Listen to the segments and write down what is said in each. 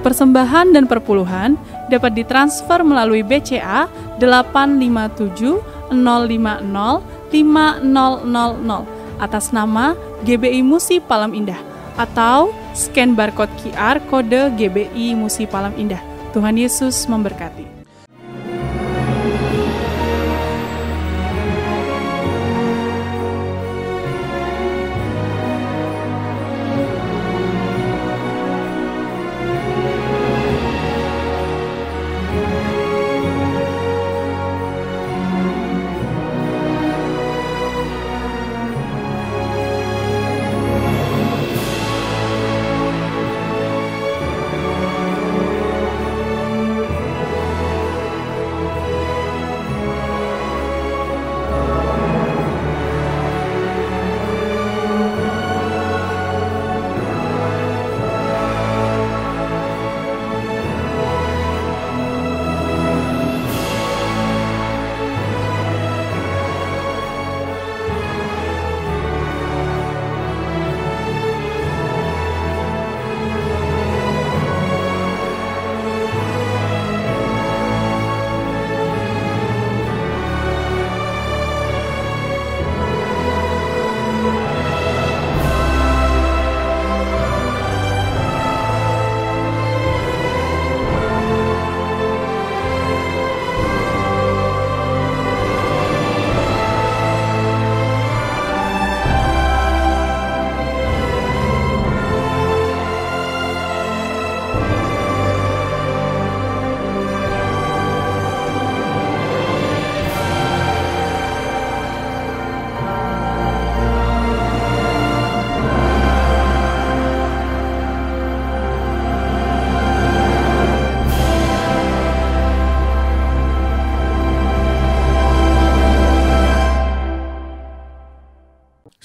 Persembahan dan perpuluhan dapat ditransfer melalui BCA 857 050 5000 atas nama GBI Musi Palam Indah atau scan barcode QR kode GBI Musi Palam Indah. Tuhan Yesus memberkati.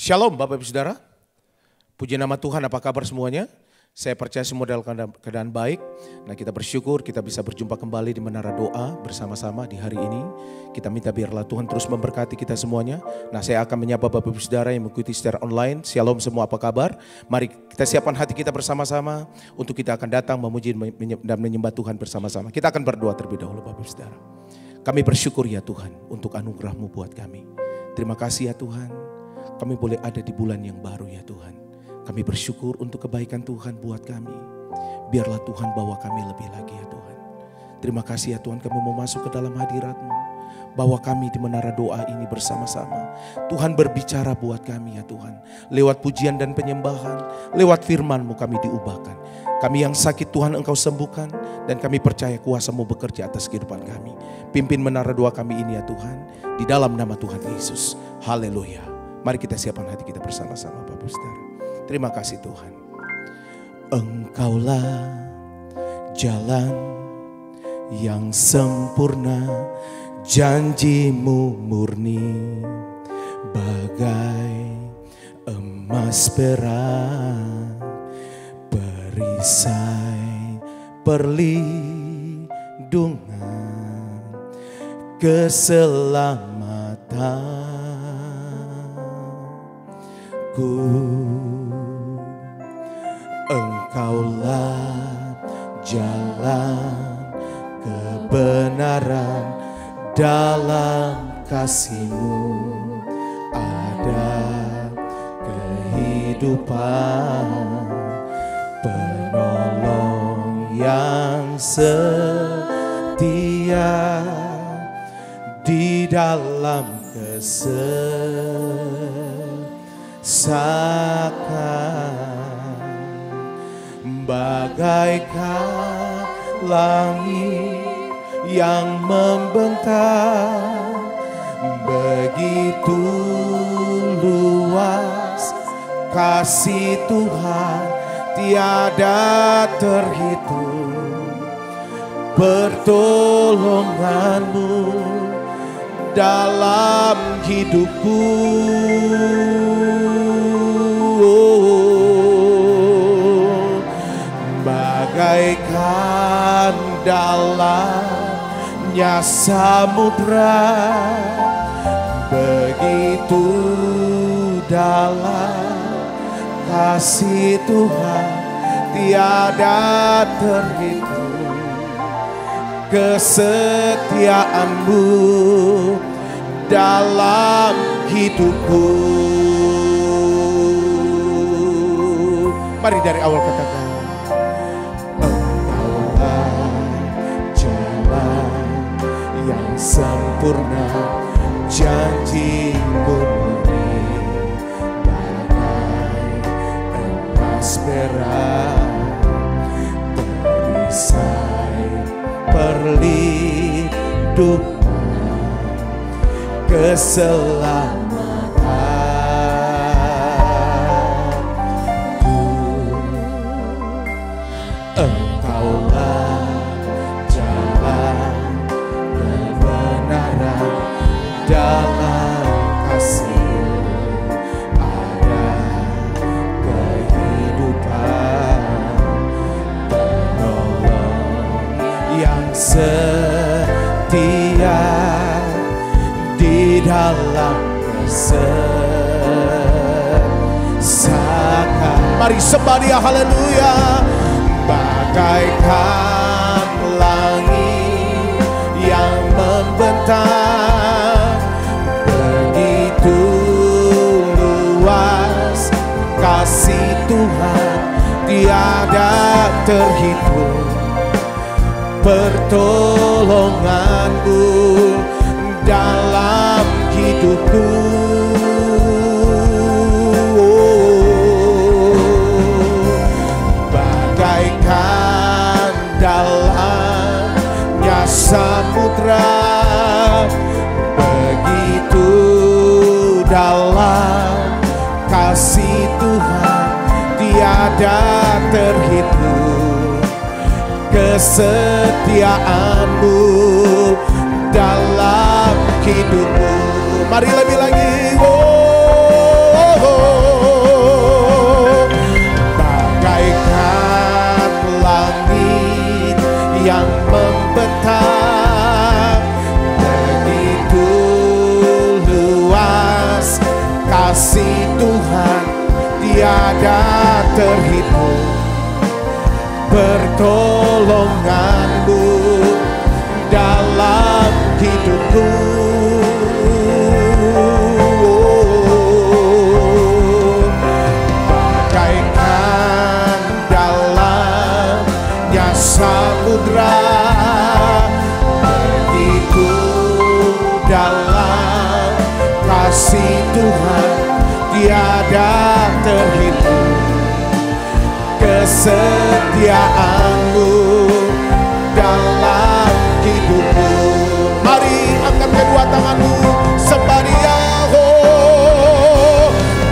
Shalom Bapak Ibu Saudara, puji nama Tuhan, apa kabar semuanya? Saya percaya semua dalam keadaan baik. Nah, kita bersyukur kita bisa berjumpa kembali di Menara Doa bersama-sama di hari ini. Kita minta biarlah Tuhan terus memberkati kita semuanya. Nah, saya akan menyapa Bapak Ibu Saudara yang mengikuti secara online. Shalom semua, apa kabar? Mari kita siapkan hati kita bersama-sama untuk kita akan datang memuji dan menyembah Tuhan bersama-sama. Kita akan berdoa terlebih dahulu Bapak Ibu Saudara. Kami bersyukur ya Tuhan untuk anugerah-Mu buat kami. Terima kasih ya Tuhan. Kami boleh ada di bulan yang baru ya Tuhan. Kami bersyukur untuk kebaikan Tuhan buat kami. Biarlah Tuhan bawa kami lebih lagi ya Tuhan. Terima kasih ya Tuhan, kami mau masuk ke dalam hadirat-Mu. Bawa kami di Menara Doa ini bersama-sama. Tuhan berbicara buat kami ya Tuhan. Lewat pujian dan penyembahan, lewat firman-Mu kami diubahkan. Kami yang sakit Tuhan Engkau sembuhkan. Dan kami percaya kuasa-Mu bekerja atas kehidupan kami. Pimpin Menara Doa kami ini ya Tuhan. Di dalam nama Tuhan Yesus. Haleluya. Mari kita siapkan hati kita bersama-sama Bapak Saudara. Terima kasih Tuhan. Engkaulah jalan yang sempurna, janji-Mu murni, bagai emas perak, perisai perlindungan, keselamatan. Engkaulah jalan kebenaran, dalam kasih-Mu ada kehidupan, penolong yang setia di dalam kesesakan. Bagaikan langit yang membentang, begitu luas kasih Tuhan tiada terhitung. Pertolongan-Mu dalam hidupku, bagaikan dalamnya samudra, begitu dalam kasih Tuhan tiada terhitung. Kesetiaan-Mu dalam hidupku. Mari dari awal katakan, Engkaulah jalan yang sempurna, janji-Mu bagai emas merah, perisai perlindungan, keselamatanku. Engkaulah jalan kebenaran, dalam kasih ada kehidupan, penolong yang setia di dalam kesesakan. Mari sembah Dia, haleluya. Bagaikan langit yang membentang, begitu luas kasih Tuhan, tiada terhitung. Pertolongan-Mu dalam hidupku. Bagaikan dalamnya samudra, begitu dalam kasih Tuhan, tiada terhitung. Kesetiaan-Mu dalam hidupku. Mari lebih lagi. Bagaikan langit yang membentang, begitu luas kasih Tuhan, tiada terhitung. Pertolongan-Mu dalam hidupku. Bagaikan dalamnya samudra, begitu dalam kasih Tuhan, tiada terhitung. Kesetiaan-Mu dalam hidupku. Mari angkat kedua tangan-Mu, sembah Dia.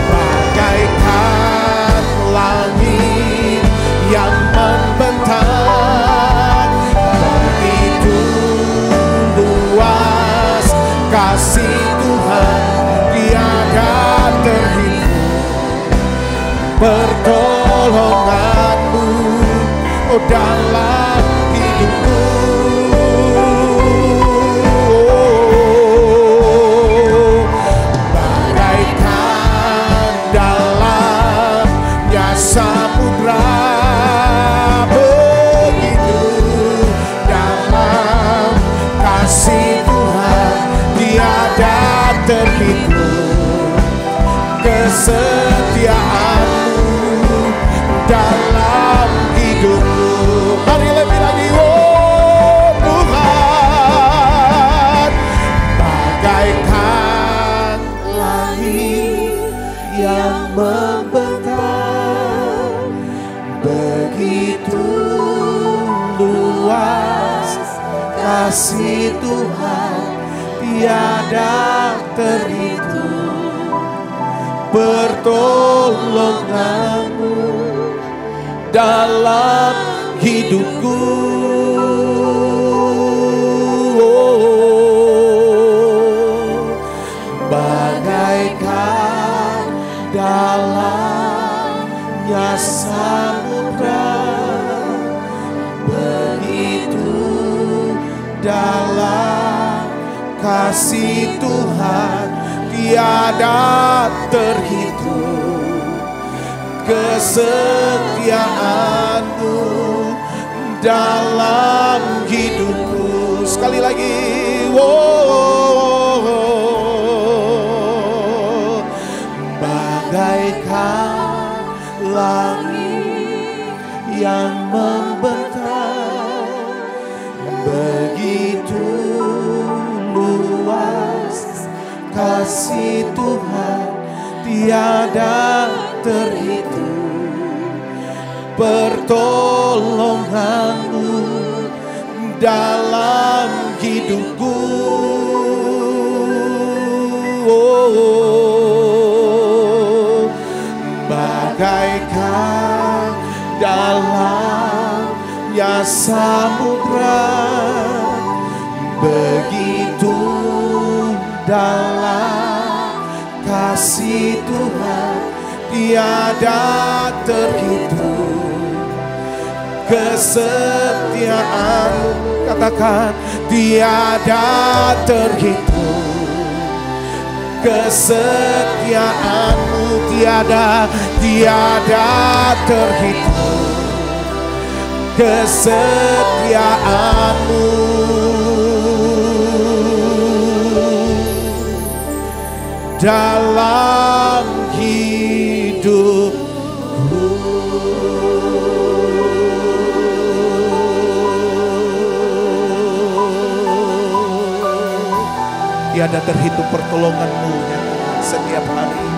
Bagaikan langit yang membentang, begitu luas kasih Tuhan, tiada terhitung. Pertolongan-Mu dalam hidupku. Bagaikan dalamnya samudra, begitu dalam kasih Tuhan, tiada terhitung. Kesetiaan-Mu dalam hidupku. Mari lebih lagi, oh Tuhan. Bagaikan langit yang membentang, begitu luas kasih Tuhan, tiada terhitung. Pertolongan-Mu dalam hidupku. Bagaikan dalamnya samudra, begitu dalam kasih Tuhan, tiada terhitung. Kesetiaan yang membentang, begitu luas kasih Tuhan tiada terhitung, pertolonganmu dalam hidupku. Bagaikan dalamnya samudra, begitu dalam kasih Tuhan tiada terhitung, kesetiaan, katakan, tiada terhitung, kesetiaanmu tiada terhitung, kesetiaanmu dalam hidupku. Tiada terhitung pertolonganmu setiap hari.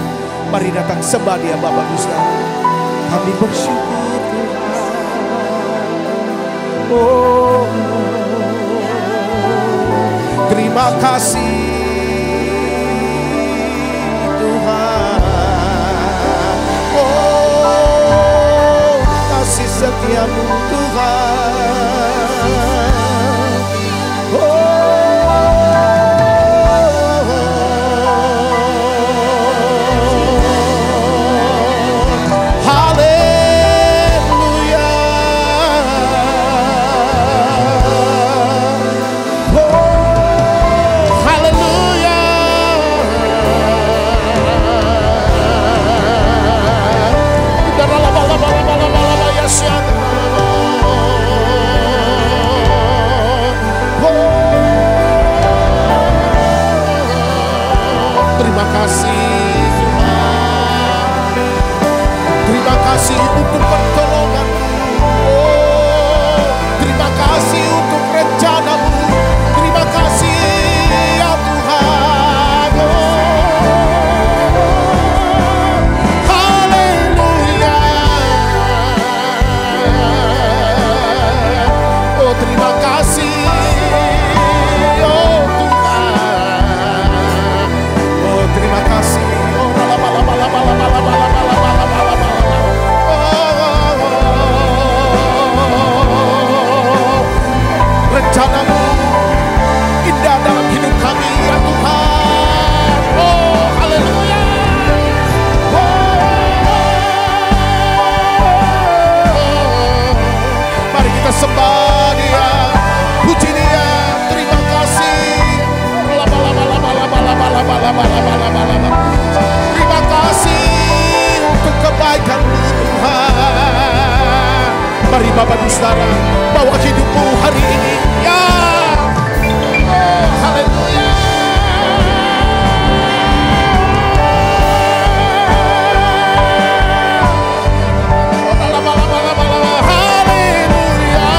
Mari datang sembah Dia Bapak Ibu Saudara. Kami bersyukur Tuhan. Oh, terima kasih Tuhan. Oh, kasih setiamu Tuhan. Oh, terima kasih untuk pertolonganmu. Oh, terima kasih untuk rencanamu. Terima kasih ya Tuhan. Oh, haleluya. Oh, terima kasih. Oh Tuhan. Oh, terima kasih. Oh, rencanamu indah dalam hidup kami ya Tuhan. Oh, haleluya. Mari kita sembah Dia, puji Dia, terima kasih. Terima kasih untuk kebaikan-Mu Tuhan. Mari Bapak Ibu Saudara, bawa hidupmu hari ini ya. Oh, haleluya. Haleluya.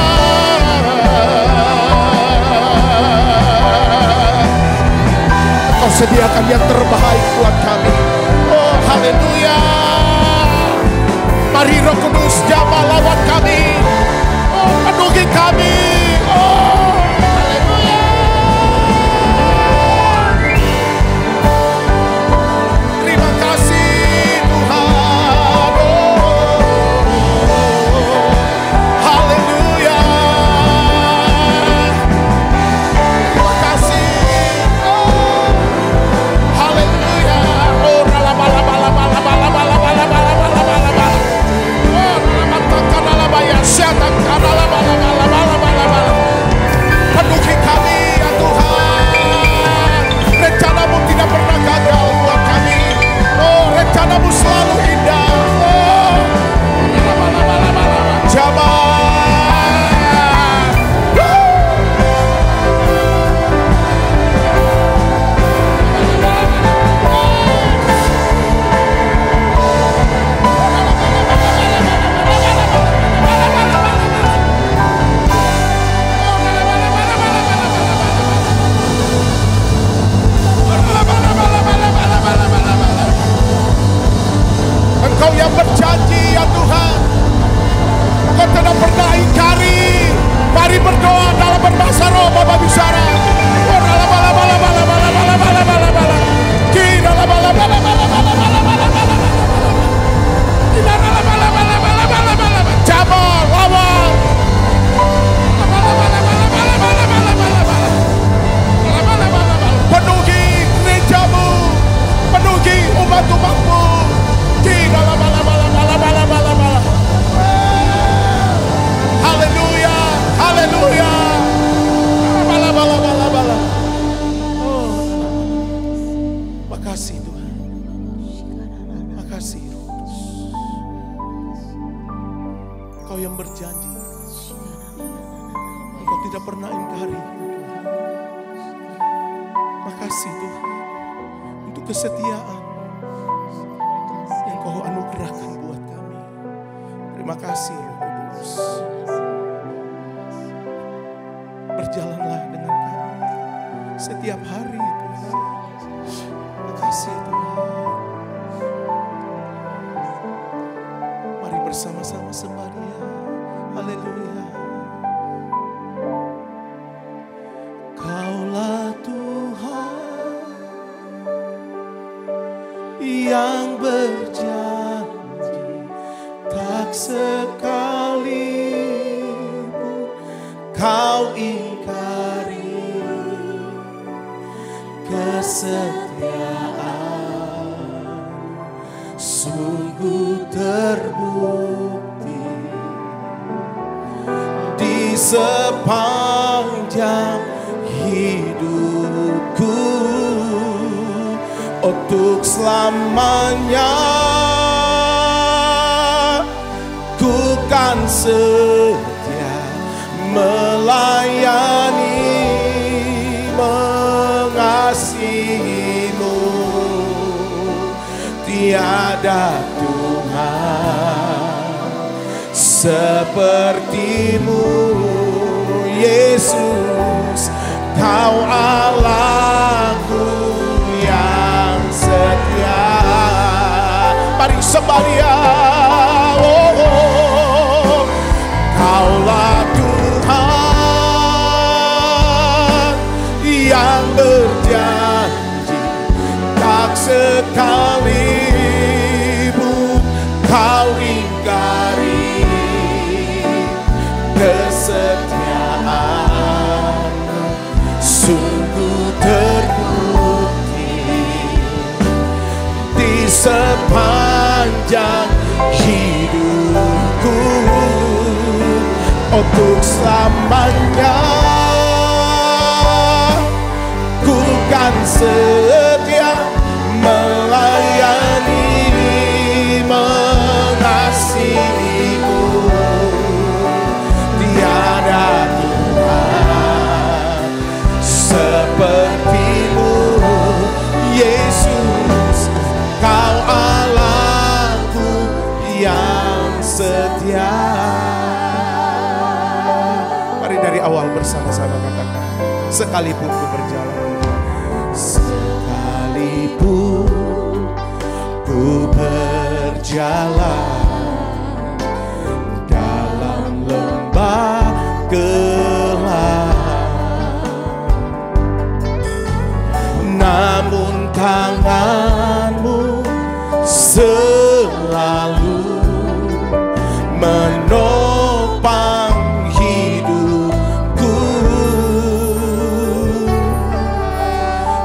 Kau sediakan yang terbaik buat kami. Oh, haleluya. Mari Roh Kudus jamah lawat kami. Oh, penuhi kami. Oh, haleluya. yang berjanji, Engkau tidak pernah ingkari. Makasih Tuhan untuk kesetiaan yang Kau anugerahkan buat kami. Terima kasih Roh Kudus. Berjalanlah dengan kami setiap hari Tuhan. Terima kasih Tuhan. Mari bersama-sama sembah Dia. Haleluya. Kaulah Tuhan yang berjanji, tak sekalipun Kau ingkari kesetiaan. Sungguh terbukti di sepanjang hidupku, untuk selamanya ku kan setia melayani, mengasihimu. Tiada Tuhan sepertimu, Yesus. Kau Allahku yang setia. Mari sembah Dia. Oh, Kaulah Tuhan yang berjanji, tak sekalipun Kau ingkari kesetiaan. Sungguh terbukti di sepanjang hidupku, untuk selamanya ku kan setia melayani, mengasihimu. Tiada Tuhan sepertimu, Yesus. Kau Allahku yang setia. Mari dari awal bersama-sama katakan, sekalipun ku berjalan, sekalipun ku berjalan dalam lembah gelap, namun tangan-Mu selalu menopang hidupku.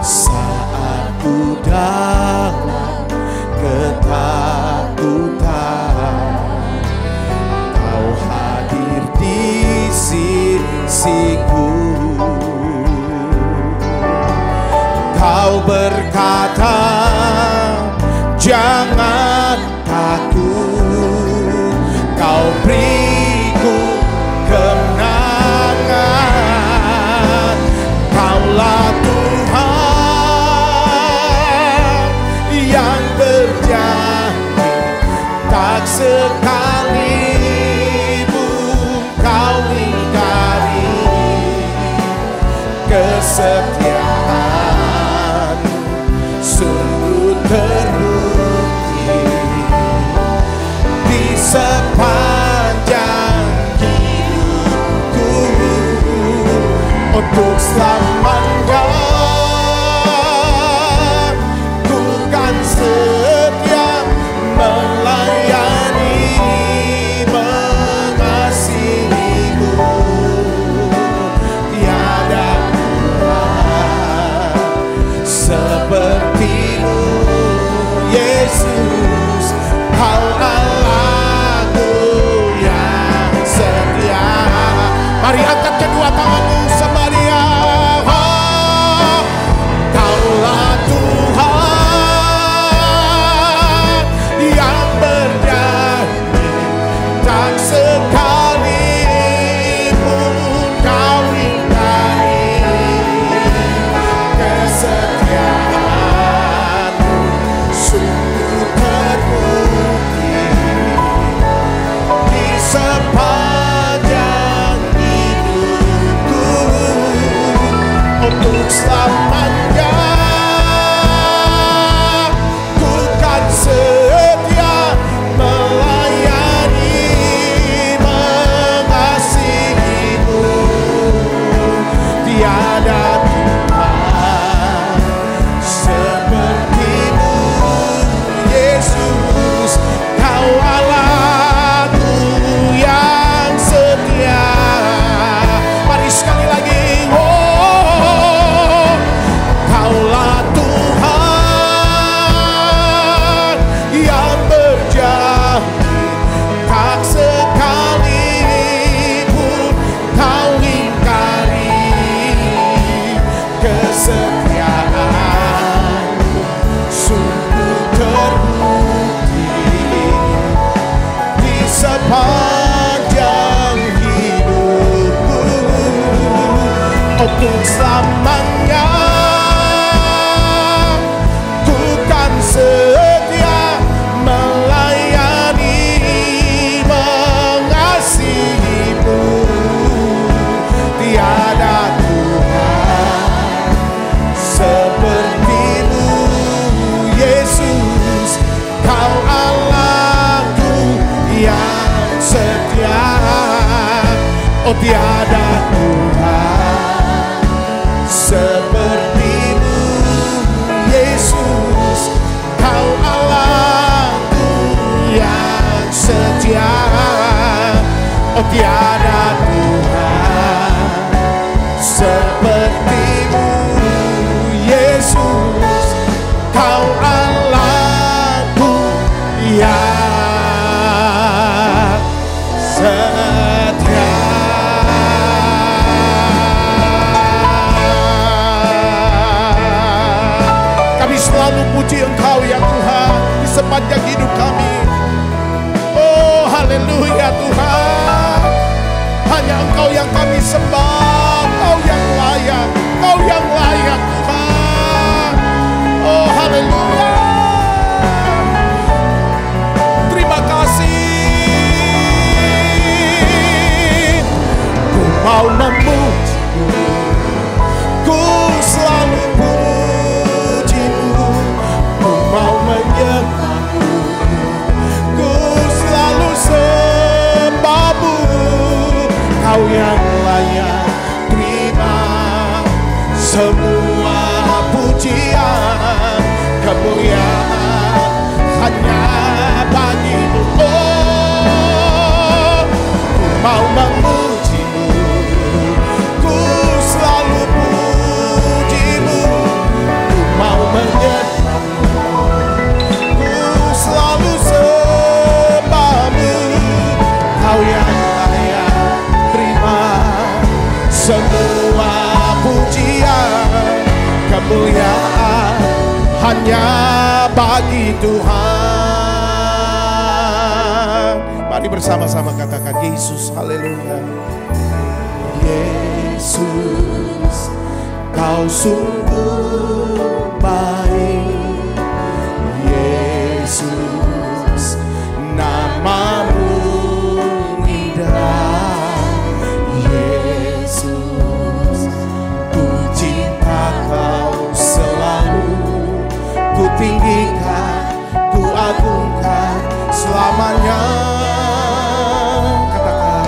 Saat ku dalam ketakutan, Kau hadir di sisiku. Kau berkata, jangan takut, Kau beriku kemenangan. Kaulah Tuhan yang berjanji, tak sekalipun Kau ingkari kesetiaan. Sungguh terbukti di sepanjang hidupku, untuk selamanya ku kan setia melayani, mengasihimu. Tiada Tuhan sepertimu, Yesus. Kau Allahku yang setia. Mari angkat kedua tanganmu sembah Dia. untuk selamanya. Ku kan setia melayani, mengasihimu. Tiada Tuhan sepertimu, Yesus. Kau Allahku yang setia. Oh, tiada Tuhan sepertimu, Yesus. Kau Allahku yang setia. Oh, tiada Tuhan sepertimu, Yesus. Kau Allahku yang setia. Kami selalu puji Engkau ya Tuhan di sepanjang hidup kami. Oh, haleluya Tuhan. Hanya Engkau yang kami sembah, Engkau yang layak, Engkau yang layak Tuhan. Oh, haleluya. Terima kasih. Ku mau memuji-Mu, ku selalu puji-Mu. Ku mau menyembah-Mu, ku selalu sembah-Mu. Kau yang layak terima semua pujian, kemuliaan hanya bagi-Mu. Oh, ku mau memuji-Mu, ku selalu puji-Mu. Ku mau menyembah-Mu, ku selalu sembah-Mu. Kau yang layak terima semua pujian, kemuliaan hanya bagi Tuhan. Mari bersama-sama katakan Yesus, haleluya. Yesus, Kau sungguh baik. Yesus, nama-Mu indah. Yesus, ku cinta Kau selalu. Ku tinggikan, ku agungkan selamanya. Katakan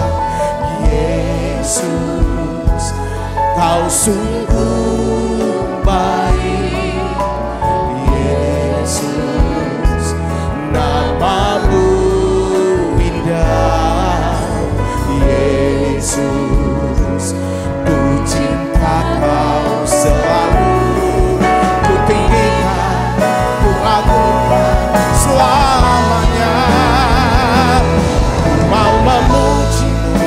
Yesus, Kau sungguh baik. Yesus, nama-Mu indah. Yesus, ku cinta Kau selalu. Ku tinggikan, ku agungkan selamanya. Ku mau memuji-Mu,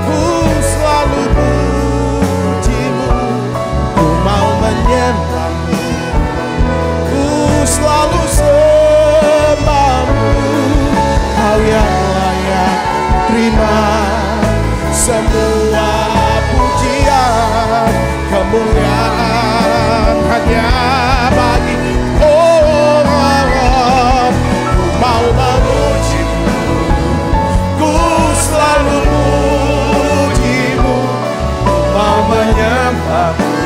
ku selalu puji-Mu. Ku mau menyembah-Mu, ku selalu sembah-Mu. Kau yang layak terima semua pujian, kemuliaan hanya bagi. Oh, ku mau memuji-Mu, ku selalu puji-Mu. Ku mau menyembah-Mu,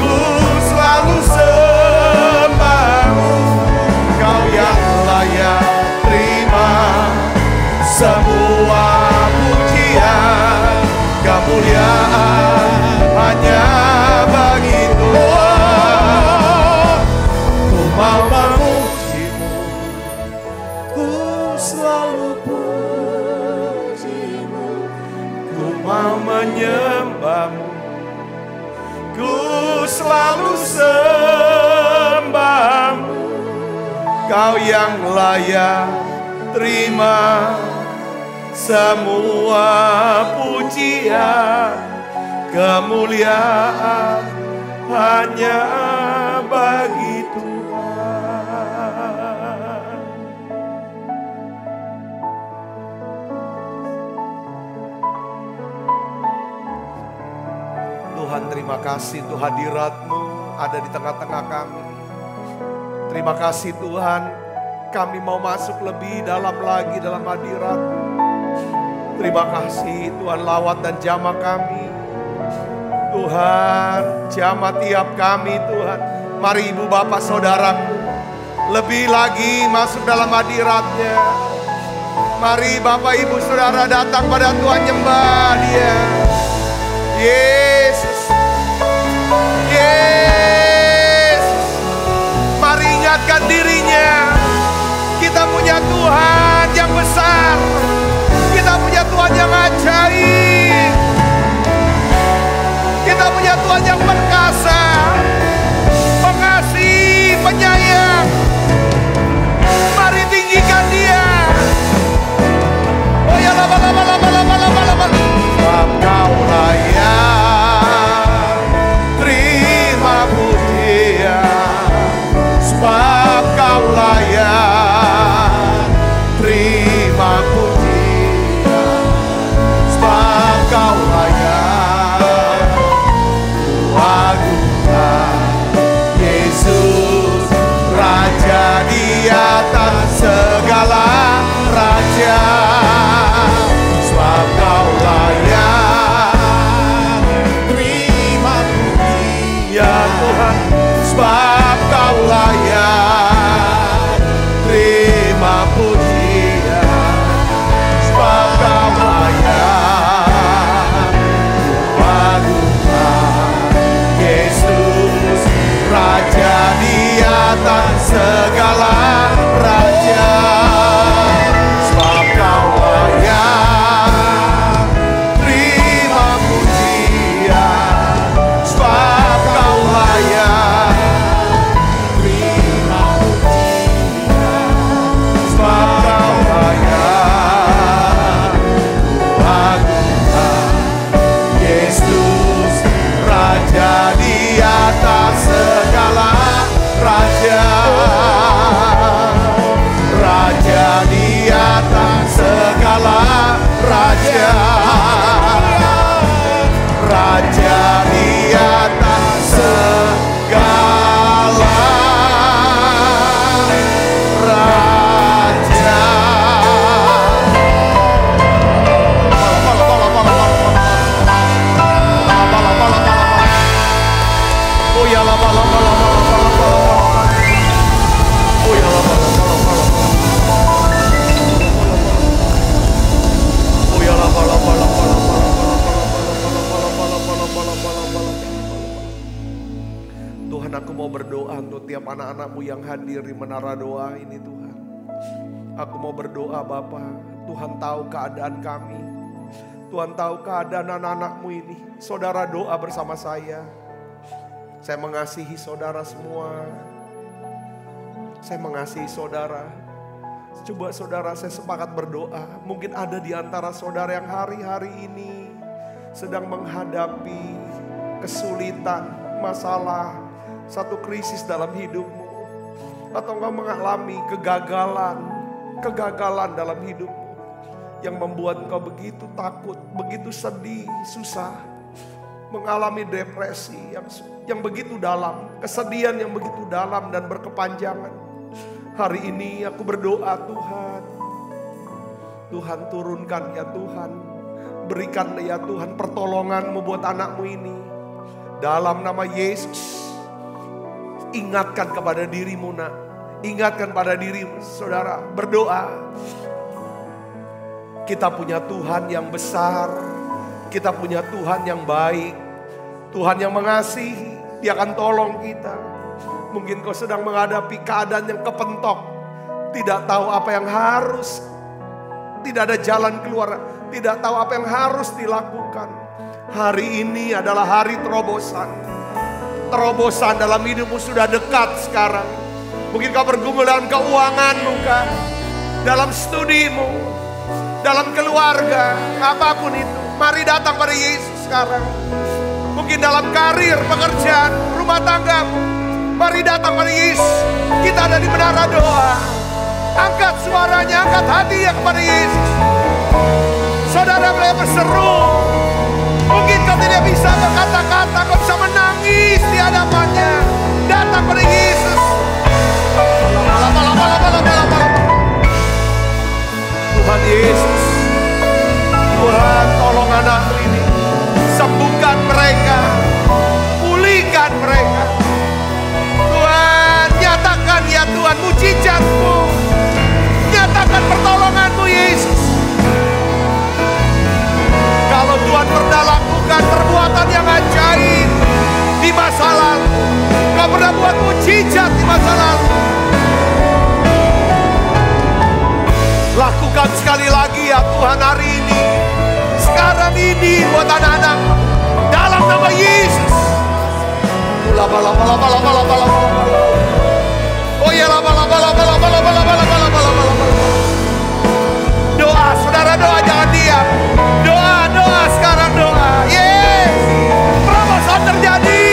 ku selalu sembah-Mu. Kau yang layak terima semua pujian, kemuliaan hanya bagi Tuhan. Ku mau memuji-Mu, ku selalu puji-Mu. Ku mau menyembah-Mu, ku selalu sembah-Mu. Kau yang layak terima semua pujian, kemuliaan hanya bagi Tuhan. Tuhan, terima kasih untuk hadirat-Mu ada di tengah-tengah kami. Terima kasih Tuhan, kami mau masuk lebih dalam lagi dalam hadirat. Terima kasih Tuhan, lawat dan jamah kami. Tuhan, jamah tiap kami Tuhan. Mari ibu bapak saudaraku, lebih lagi masuk dalam hadirat-Nya. Mari bapak ibu saudara datang pada Tuhan, nyembah Dia. Yesus, Yesus. Mari ingatkan dirinya, kita punya Tuhan yang besar. Kita punya Tuhan yang ajaib. Kita punya Tuhan yang perkasa, pengasih, penyayang. Mari tinggikan Dia. Oh ya, lama. Sebab Kau layak terima pujian. Sebab Kau layak terima pujian. Sebab Kau layak agungkan Yesus, Raja di atas segala raja. Sebab Kau layak terima pujian Tuhan. Sebab Kau layak terima pujian. Sebab Kau layak agungkan Yesus, Raja di atas segala raja. Sebab Kau layak terima pujian. Sebab Kau layak terima pujian. Sebab Kau layak agungkan Yesus, Raja di atas segala raja. Raja di atas segala raja. Raja di atas segala raja. Oh ya, lama. Oh ya, lama. Oh ya, lama. Tuhan, aku mau berdoa untuk tiap anak-anak-Mu yang hadir di menara doa ini Tuhan. Aku mau berdoa Bapa, Tuhan tahu keadaan kami. Tuhan tahu keadaan anak-anak-Mu ini. Saudara doa bersama saya. Saya mengasihi saudara semua. Saya mengasihi saudara. Coba saudara, saya sepakat berdoa. Mungkin ada di antara saudara yang hari-hari ini sedang menghadapi kesulitan, masalah, satu krisis dalam hidupmu. Atau engkau mengalami kegagalan dalam hidupmu. Yang membuat engkau begitu takut, begitu sedih, susah. Mengalami depresi yang begitu dalam, kesedihan yang begitu dalam dan berkepanjangan. Hari ini aku berdoa Tuhan. Tuhan turunkan ya Tuhan. Berikan ya Tuhan pertolongan-Mu buat anak-Mu ini. Dalam nama Yesus. Ingatkan kepada dirimu nak. Ingatkan pada diri saudara. Berdoa. Kita punya Tuhan yang besar. Kita punya Tuhan yang baik. Tuhan yang mengasihi. Dia akan tolong kita. Mungkin kau sedang menghadapi keadaan yang kepentok. Tidak tahu apa yang harus. Tidak ada jalan keluar. Tidak tahu apa yang harus dilakukan. Hari ini adalah hari terobosan. Terobosan dalam hidupmu sudah dekat sekarang. Mungkin kau bergumul dalam keuanganmu kan. Dalam studimu. Dalam keluarga. Apapun itu. Mari datang pada Yesus sekarang. Mungkin dalam karir, pekerjaan, rumah tanggamu. Mari datang pada Yesus. Kita ada di menara doa. Angkat suaranya, angkat hatinya kepada Yesus. Saudara boleh berseru. Mungkin kau tidak bisa berkata-kata, kau bisa menangis di hadapannya. Datang pada Yesus. Tuhan Yesus, Tuhan tolong anakmu ini, sembuhkan mereka, pulihkan mereka. Tuhan, nyatakan ya Tuhan mujizat-Mu, nyatakan pertolongan-Mu Yesus. Kalau Tuhan pernah lakukan perbuatan yang ajaib di masa lalu, Kau pernah buat mujizat di masa lalu, lakukan sekali lagi ya Tuhan hari ini, sekarang ini buat anak-anak, dalam nama Yesus. Oh ya, doa, saudara doa, jangan diam. Doa sekarang, doa. Yes, perubahan terjadi.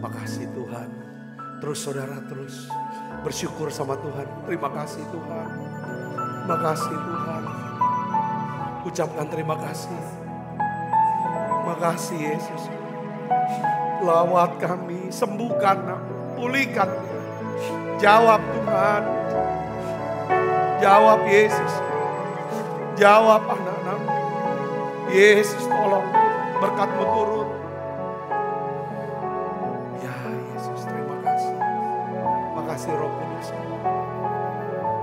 Makasih Tuhan. Terus saudara terus bersyukur sama Tuhan. Terima kasih Tuhan. Makasih Tuhan. Ucapkan terima kasih. Makasih Yesus. Lawat kami, sembuhkan, pulihkan. Jawab Tuhan. Jawab Yesus. Jawab anak-anak. Yesus tolong, berkat-Mu turun. Ya Yesus, terima kasih. Makasih Roh Kudus.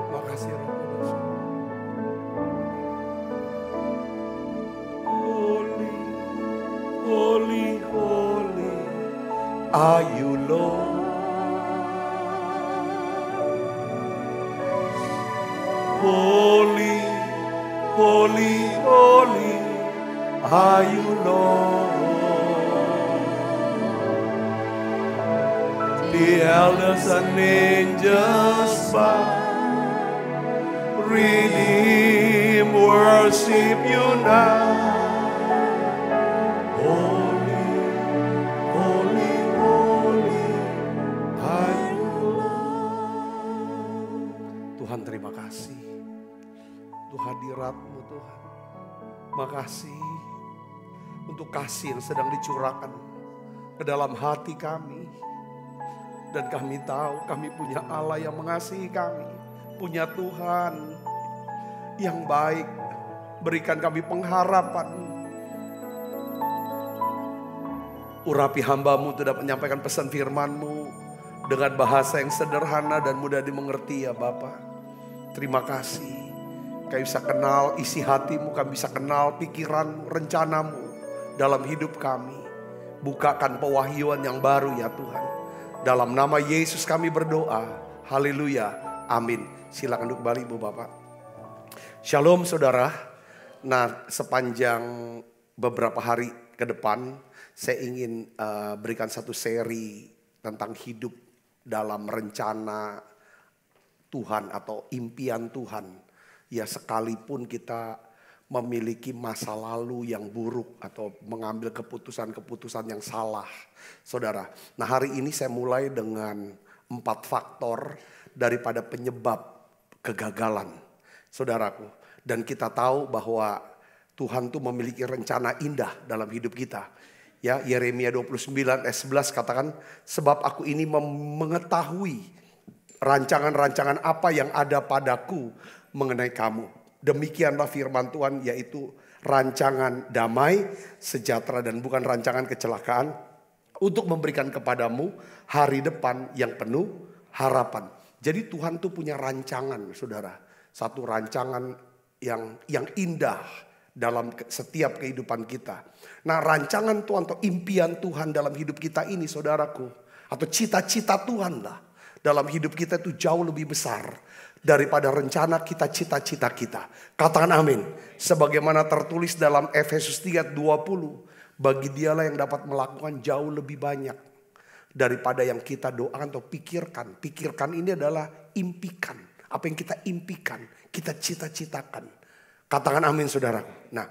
Makasih Roh Kudus. Holy, holy, holy are you Lord. Holy, holy, holy are you Lord. The elders and angels bow, redeem, worship you now. Holy, holy, holy are you Lord. Tuhan terima kasih. Untuk hadirat-Mu Tuhan. Makasih untuk kasih yang sedang dicurahkan ke dalam hati kami. Dan kami tahu kami punya Allah yang mengasihi kami. Punya Tuhan yang baik. Berikan kami pengharapan. Urapi hamba-Mu untuk dapat menyampaikan pesan firman-Mu dengan bahasa yang sederhana dan mudah dimengerti ya Bapa. Terima kasih. Kami bisa kenal isi hati-Mu, kami bisa kenal pikiran, rencana-Mu dalam hidup kami. Bukakan pewahyuan yang baru ya Tuhan. Dalam nama Yesus kami berdoa. Haleluya. Amin. Silakan duduk kembali Ibu Bapak. Shalom saudara. Nah, sepanjang beberapa hari ke depan saya ingin berikan satu seri tentang hidup dalam rencana Tuhan atau impian Tuhan. Ya, sekalipun kita memiliki masa lalu yang buruk atau mengambil keputusan-keputusan yang salah, saudara. Nah, hari ini saya mulai dengan 4 faktor daripada penyebab kegagalan, saudaraku. Dan kita tahu bahwa Tuhan tuh memiliki rencana indah dalam hidup kita. Ya, Yeremia 29 ayat 11 katakan, sebab aku ini mengetahui rancangan-rancangan apa yang ada padaku mengenai kamu. Demikianlah firman Tuhan, yaitu rancangan damai, sejahtera dan bukan rancangan kecelakaan, untuk memberikan kepadamu hari depan yang penuh harapan. Jadi Tuhan tuh punya rancangan, saudara. Satu rancangan yang indah dalam setiap kehidupan kita. Nah, rancangan Tuhan atau impian Tuhan dalam hidup kita ini, saudaraku, atau cita-cita Tuhan lah dalam hidup kita itu jauh lebih besar daripada rencana kita, cita-cita kita. Katakan amin. Sebagaimana tertulis dalam Efesus 3:20, bagi dialah yang dapat melakukan jauh lebih banyak daripada yang kita doakan atau pikirkan. Pikirkan ini adalah impikan. Apa yang kita impikan, kita cita-citakan. Katakan amin saudara. Nah,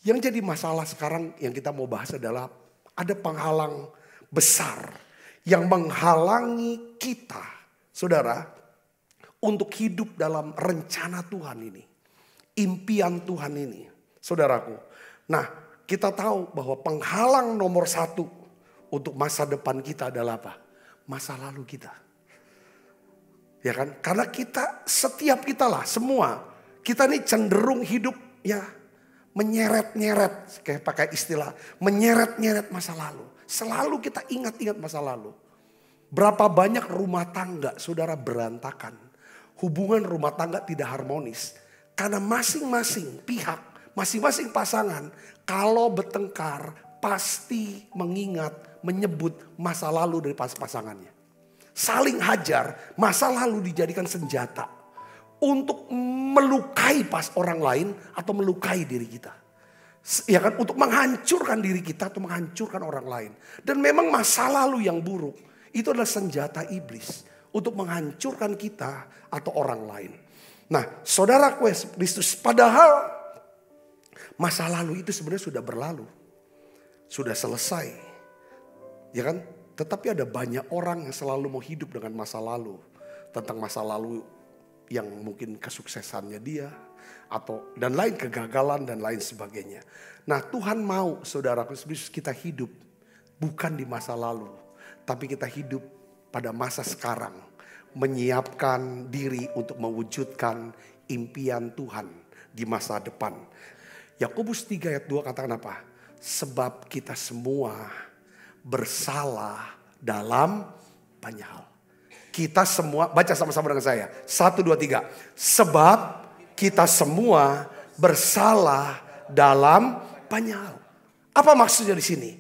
yang jadi masalah sekarang yang kita mau bahas adalah ada penghalang besar yang menghalangi kita, saudara, untuk hidup dalam rencana Tuhan ini. Impian Tuhan ini, saudaraku. Nah, kita tahu bahwa penghalang nomor 1 untuk masa depan kita adalah apa? Masa lalu kita. Ya kan? Karena setiap kita lah, semua. Kita nih cenderung hidup ya menyeret-nyeret. Kayak pakai istilah, menyeret-nyeret masa lalu. Selalu kita ingat-ingat masa lalu. Berapa banyak rumah tangga saudara berantakan. Hubungan rumah tangga tidak harmonis. Karena masing-masing pihak, masing-masing pasangan kalau bertengkar pasti mengingat, menyebut masa lalu dari pasangannya. Saling hajar, masa lalu dijadikan senjata untuk melukai orang lain atau melukai diri kita. Ya kan, untuk menghancurkan diri kita atau menghancurkan orang lain. Dan memang masa lalu yang buruk itu adalah senjata iblis untuk menghancurkan kita atau orang lain. Nah, saudara Kristus, padahal masa lalu itu sebenarnya sudah berlalu. Sudah selesai. Ya kan? Tetapi ada banyak orang yang selalu mau hidup dengan masa lalu. Tentang masa lalu yang mungkin kesuksesannya dia. Dan lain kegagalan dan lain sebagainya. Nah, Tuhan mau saudara Kristus kita hidup bukan di masa lalu. Tapi kita hidup pada masa sekarang. Menyiapkan diri untuk mewujudkan impian Tuhan di masa depan. Yakobus 3 ayat 2 katakan apa? Sebab kita semua bersalah dalam banyak hal. Kita semua, baca sama-sama dengan saya. 1, 2, 3. Sebab kita semua bersalah dalam banyak hal. Apa maksudnya di sini?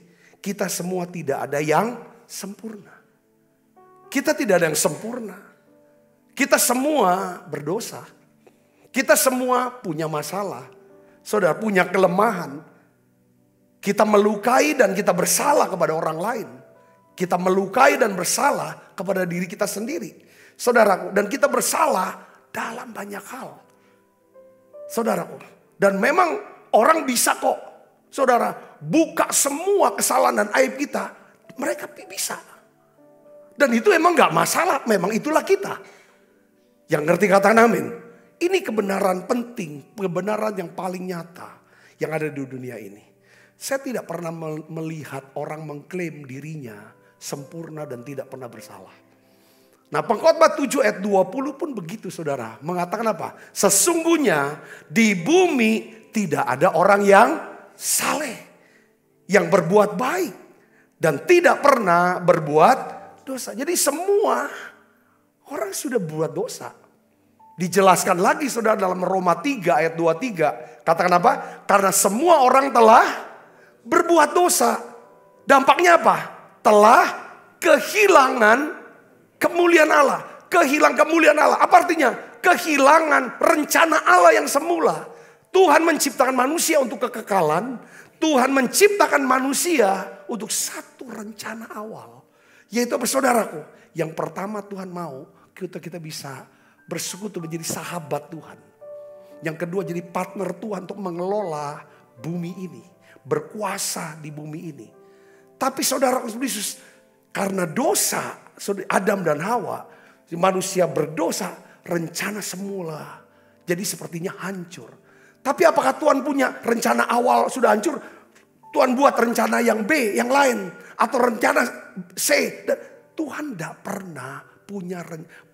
Kita semua tidak ada yang sempurna. Kita tidak ada yang sempurna. Kita semua berdosa. Kita semua punya masalah. Saudara, punya kelemahan. Kita melukai dan kita bersalah kepada orang lain. Kita melukai dan bersalah kepada diri kita sendiri. Saudaraku, dan kita bersalah dalam banyak hal. Saudaraku, dan memang orang bisa kok, saudara, buka semua kesalahan dan aib kita. Mereka bisa. Dan itu emang gak masalah, memang itulah kita. Yang ngerti katakan amin. Ini kebenaran penting, kebenaran yang paling nyata yang ada di dunia ini. Saya tidak pernah melihat orang mengklaim dirinya sempurna dan tidak pernah bersalah. Nah, Pengkhotbah 7 ayat 20 pun begitu saudara. Mengatakan apa? Sesungguhnya di bumi tidak ada orang yang saleh. Yang berbuat baik. Dan tidak pernah berbuat dosa. Jadi semua orang sudah buat dosa. Dijelaskan lagi saudara dalam Roma 3 ayat 23. Katakan apa? Karena semua orang telah berbuat dosa. Dampaknya apa? Telah kehilangan kemuliaan Allah. Kehilangan kemuliaan Allah. Apa artinya? Kehilangan rencana Allah yang semula. Tuhan menciptakan manusia untuk kekekalan. Tuhan menciptakan manusia untuk satu rencana awal. Yaitu apa saudaraku? Yang pertama Tuhan mau kita bisa bersekutu menjadi sahabat Tuhan. Yang kedua jadi partner Tuhan untuk mengelola bumi ini. Berkuasa di bumi ini. Tapi saudaraku Yesus, karena dosa Adam dan Hawa, manusia berdosa, rencana semula jadi sepertinya hancur. Tapi apakah Tuhan punya rencana awal sudah hancur? Tuhan buat rencana yang B, yang lain. Atau rencana C. Tuhan tidak pernah punya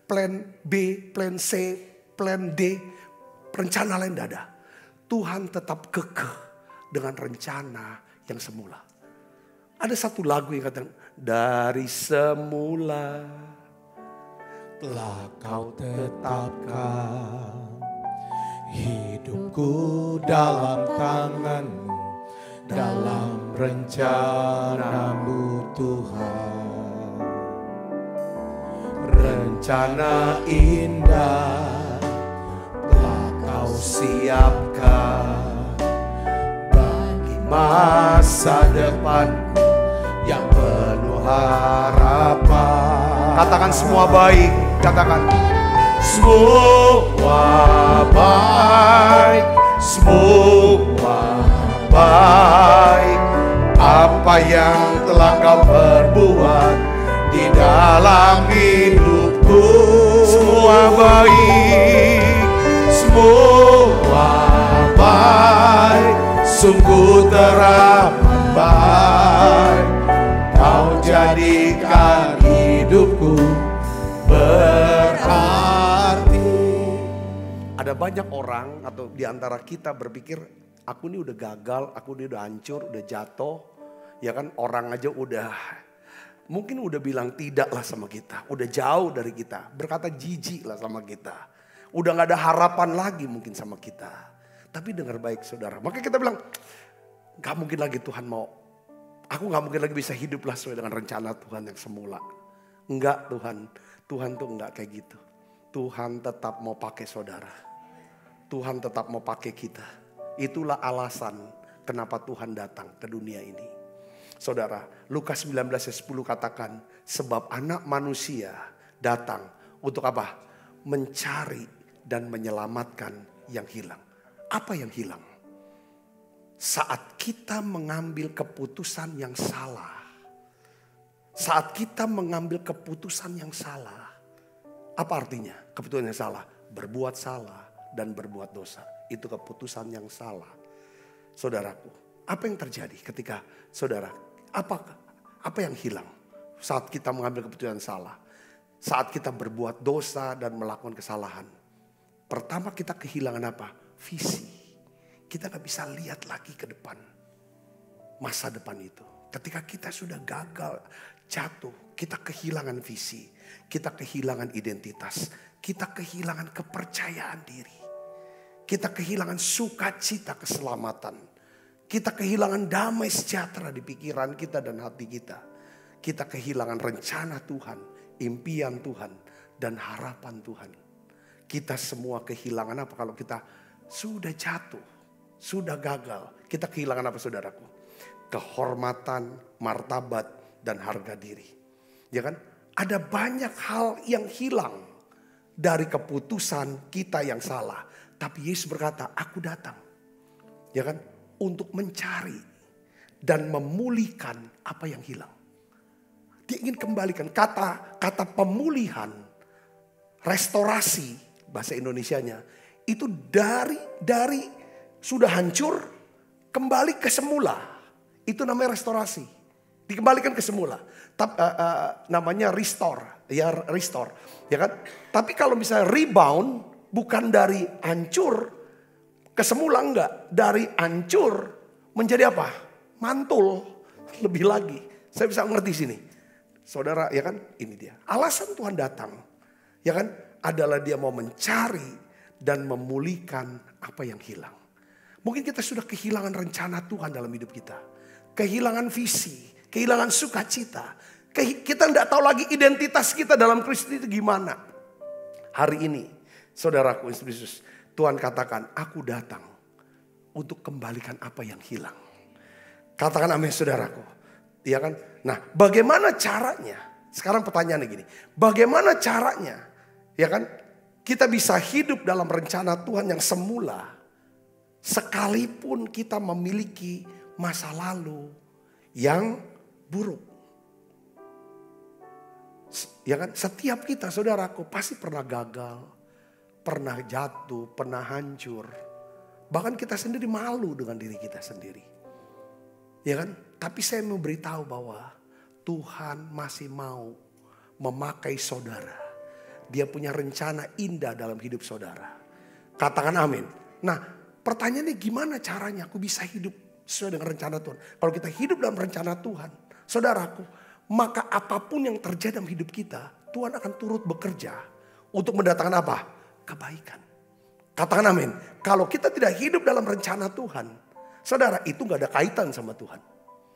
plan B, plan C, plan D. Rencana lain tidak ada. Tuhan tetap kekeh dengan rencana yang semula. Ada satu lagu yang kata, dari semula telah kau tetapkan hidupku dalam tangan-Mu, dalam rencana-Mu Tuhan. Rencana indah telah kau siapkan bagi masa depanku yang penuh harapan. Katakan semua baik. Katakan semua baik, semua baik. Apa yang telah kau perbuat di dalam hidupku, semua baik, semua baik. Sungguh teramat baik. Kau jadikan hidupku berarti. ada banyak orang atau di antara kita berpikir, aku ini udah gagal, aku ini udah hancur, udah jatuh. Ya kan, orang aja mungkin udah bilang tidak lah sama kita. Udah jauh dari kita, berkata jijik lah sama kita. Udah gak ada harapan lagi mungkin sama kita. Tapi dengar baik saudara, maka kita bilang, gak mungkin lagi Tuhan mau. Aku gak mungkin lagi bisa hidup lah sesuai dengan rencana Tuhan yang semula. Enggak Tuhan, Tuhan tuh enggak kayak gitu. Tuhan tetap mau pakai saudara. Tuhan tetap mau pakai kita. Itulah alasan kenapa Tuhan datang ke dunia ini. Saudara, Lukas 19 ayat 10 katakan, sebab anak manusia datang untuk apa? Mencari dan menyelamatkan yang hilang. Apa yang hilang? Saat kita mengambil keputusan yang salah. Saat kita mengambil keputusan yang salah. Apa artinya keputusan yang salah? Berbuat salah dan berbuat dosa. Itu keputusan yang salah. Saudaraku, apa yang terjadi ketika saudara, apa yang hilang saat kita mengambil keputusan salah? Saat kita berbuat dosa dan melakukan kesalahan. Pertama kita kehilangan apa? Visi. Kita gak bisa lihat lagi ke depan. Masa depan itu. Ketika kita sudah gagal, jatuh, kita kehilangan visi. Kita kehilangan identitas. Kita kehilangan kepercayaan diri. Kita kehilangan sukacita keselamatan. Kita kehilangan damai sejahtera di pikiran kita dan hati kita. Kita kehilangan rencana Tuhan, impian Tuhan, dan harapan Tuhan. Kita semua kehilangan apa kalau kita sudah jatuh, sudah gagal. Kita kehilangan apa saudaraku? Kehormatan, martabat, dan harga diri. Ya kan? Ada banyak hal yang hilang dari keputusan kita yang salah. Tapi Yesus berkata, aku datang. Ya kan? Untuk mencari dan memulihkan apa yang hilang. Dia ingin kembalikan kata pemulihan, restorasi bahasa Indonesianya itu dari sudah hancur kembali ke semula. Itu namanya restorasi. Dikembalikan ke semula. Namanya restore, ya restore, ya kan? Tapi kalau misalnya rebound bukan dari hancur ke semula, enggak, dari hancur menjadi apa? Mantul lebih lagi. Saya bisa ngerti sini. Saudara, ya kan? Ini dia. Alasan Tuhan datang, ya kan? Adalah dia mau mencari dan memulihkan apa yang hilang. Mungkin kita sudah kehilangan rencana Tuhan dalam hidup kita. Kehilangan visi, kehilangan sukacita. Kita tidak tahu lagi identitas kita dalam Kristus itu gimana. Hari ini, saudaraku Yesus, Tuhan katakan, aku datang untuk kembalikan apa yang hilang. Katakan amin saudaraku. Iya kan? Nah, bagaimana caranya? Sekarang pertanyaannya gini. Bagaimana caranya? Ya kan? Kita bisa hidup dalam rencana Tuhan yang semula. Sekalipun kita memiliki masa lalu yang buruk. Ya kan? Setiap kita saudaraku pasti pernah gagal. Pernah jatuh, pernah hancur. Bahkan kita sendiri malu dengan diri kita sendiri. Ya kan? Tapi saya mau beritahu bahwa Tuhan masih mau memakai saudara. Dia punya rencana indah dalam hidup saudara. Katakan amin. Nah, pertanyaannya gimana caranya aku bisa hidup sesuai dengan rencana Tuhan. Kalau kita hidup dalam rencana Tuhan, saudaraku, maka apapun yang terjadi dalam hidup kita, Tuhan akan turut bekerja untuk mendatangkan apa? Kebaikan. Katakan amin. Kalau kita tidak hidup dalam rencana Tuhan, saudara, itu gak ada kaitan sama Tuhan.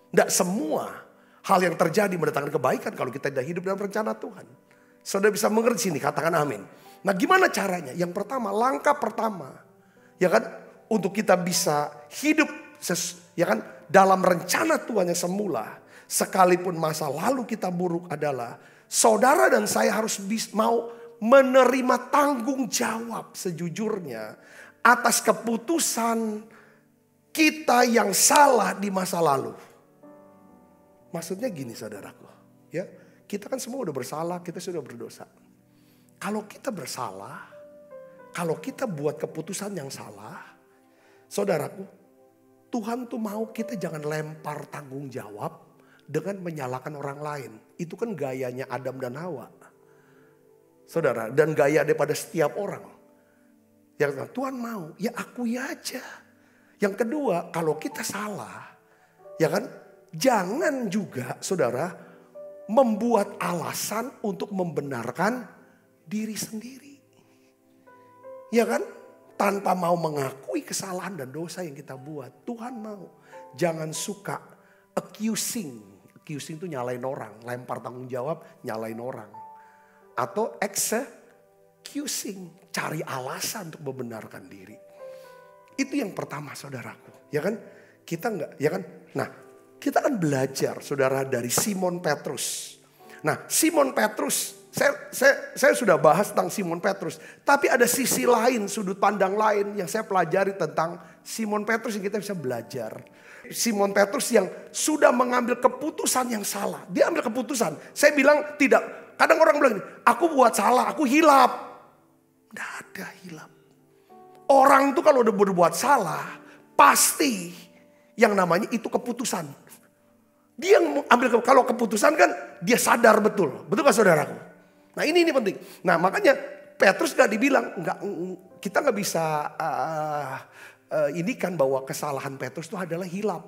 Tidak semua hal yang terjadi mendatangkan kebaikan kalau kita tidak hidup dalam rencana Tuhan. Saudara bisa mengerti sini, katakan amin. Nah, gimana caranya? Yang pertama, langkah pertama, ya kan, untuk kita bisa hidup ya kan, dalam rencana Tuhan yang semula, sekalipun masa lalu kita buruk adalah saudara dan saya harus mau menerima tanggung jawab sejujurnya atas keputusan kita yang salah di masa lalu. Maksudnya gini saudaraku, ya, kita kan semua udah bersalah, kita sudah berdosa. Kalau kita bersalah, kalau kita buat keputusan yang salah, saudaraku, Tuhan tuh mau kita jangan lempar tanggung jawab dengan menyalahkan orang lain. Itu kan gayanya Adam dan Hawa. Saudara, dan gaya daripada setiap orang. Yang Tuhan mau, ya akui aja. Yang kedua, kalau kita salah, ya kan, jangan juga saudara membuat alasan untuk membenarkan diri sendiri. Ya kan? Tanpa mau mengakui kesalahan dan dosa yang kita buat. Tuhan mau. Jangan suka accusing. Accusing itu nyalain orang. Lempar tanggung jawab, nyalain orang. Atau excusing. Cari alasan untuk membenarkan diri. Itu yang pertama saudaraku. Ya kan? Kita enggak, ya kan? Nah, kita kan belajar saudara dari Simon Petrus. Nah, Simon Petrus, saya sudah bahas tentang Simon Petrus. Tapi ada sisi lain, sudut pandang lain yang saya pelajari tentang Simon Petrus yang kita bisa belajar. Simon Petrus yang sudah mengambil keputusan yang salah. Dia ambil keputusan. Saya bilang tidak. Kadang orang bilang, aku buat salah, aku hilap. Tidak ada hilap. Orang tuh kalau udah berbuat salah, pasti yang namanya itu keputusan. Dia ambil, kalau keputusan kan dia sadar betul. Betul gak saudaraku? Nah ini penting. Nah makanya Petrus gak dibilang, kita gak bisa ini kan bahwa kesalahan Petrus itu adalah hilap.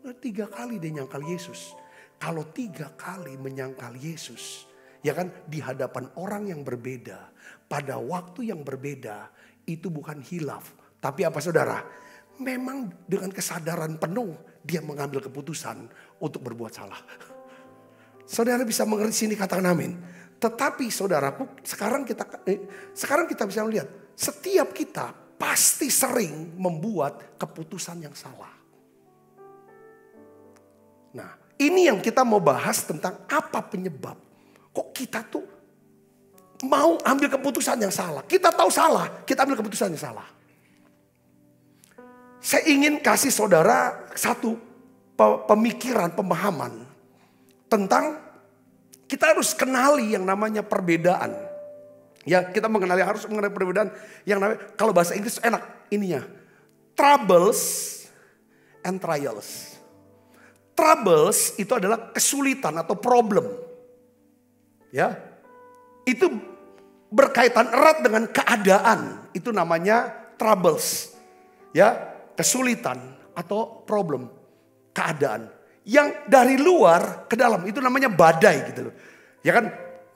Nah, 3 kali dia nyangkal Yesus. Kalau 3 kali menyangkal Yesus, ya kan, di hadapan orang yang berbeda, pada waktu yang berbeda, itu bukan hilaf. Tapi apa saudara? Memang dengan kesadaran penuh dia mengambil keputusan untuk berbuat salah. Saudara bisa mengerti sini, katakan amin. Tetapi saudaraku, sekarang kita bisa melihat setiap kita pasti sering membuat keputusan yang salah. Nah, ini yang kita mau bahas tentang apa penyebab. Kok kita tuh mau ambil keputusan yang salah. Kita tahu salah, kita ambil keputusan yang salah. Saya ingin kasih saudara satu pemikiran, pemahaman tentang kita harus kenali yang namanya perbedaan. Ya, kita harus mengenali perbedaan yang namanya, kalau bahasa Inggris enak ininya, troubles and trials. Troubles itu adalah kesulitan atau problem. Ya. Itu berkaitan erat dengan keadaan. Itu namanya troubles. Ya. Kesulitan atau problem, keadaan yang dari luar ke dalam, itu namanya badai gitu loh. Ya kan,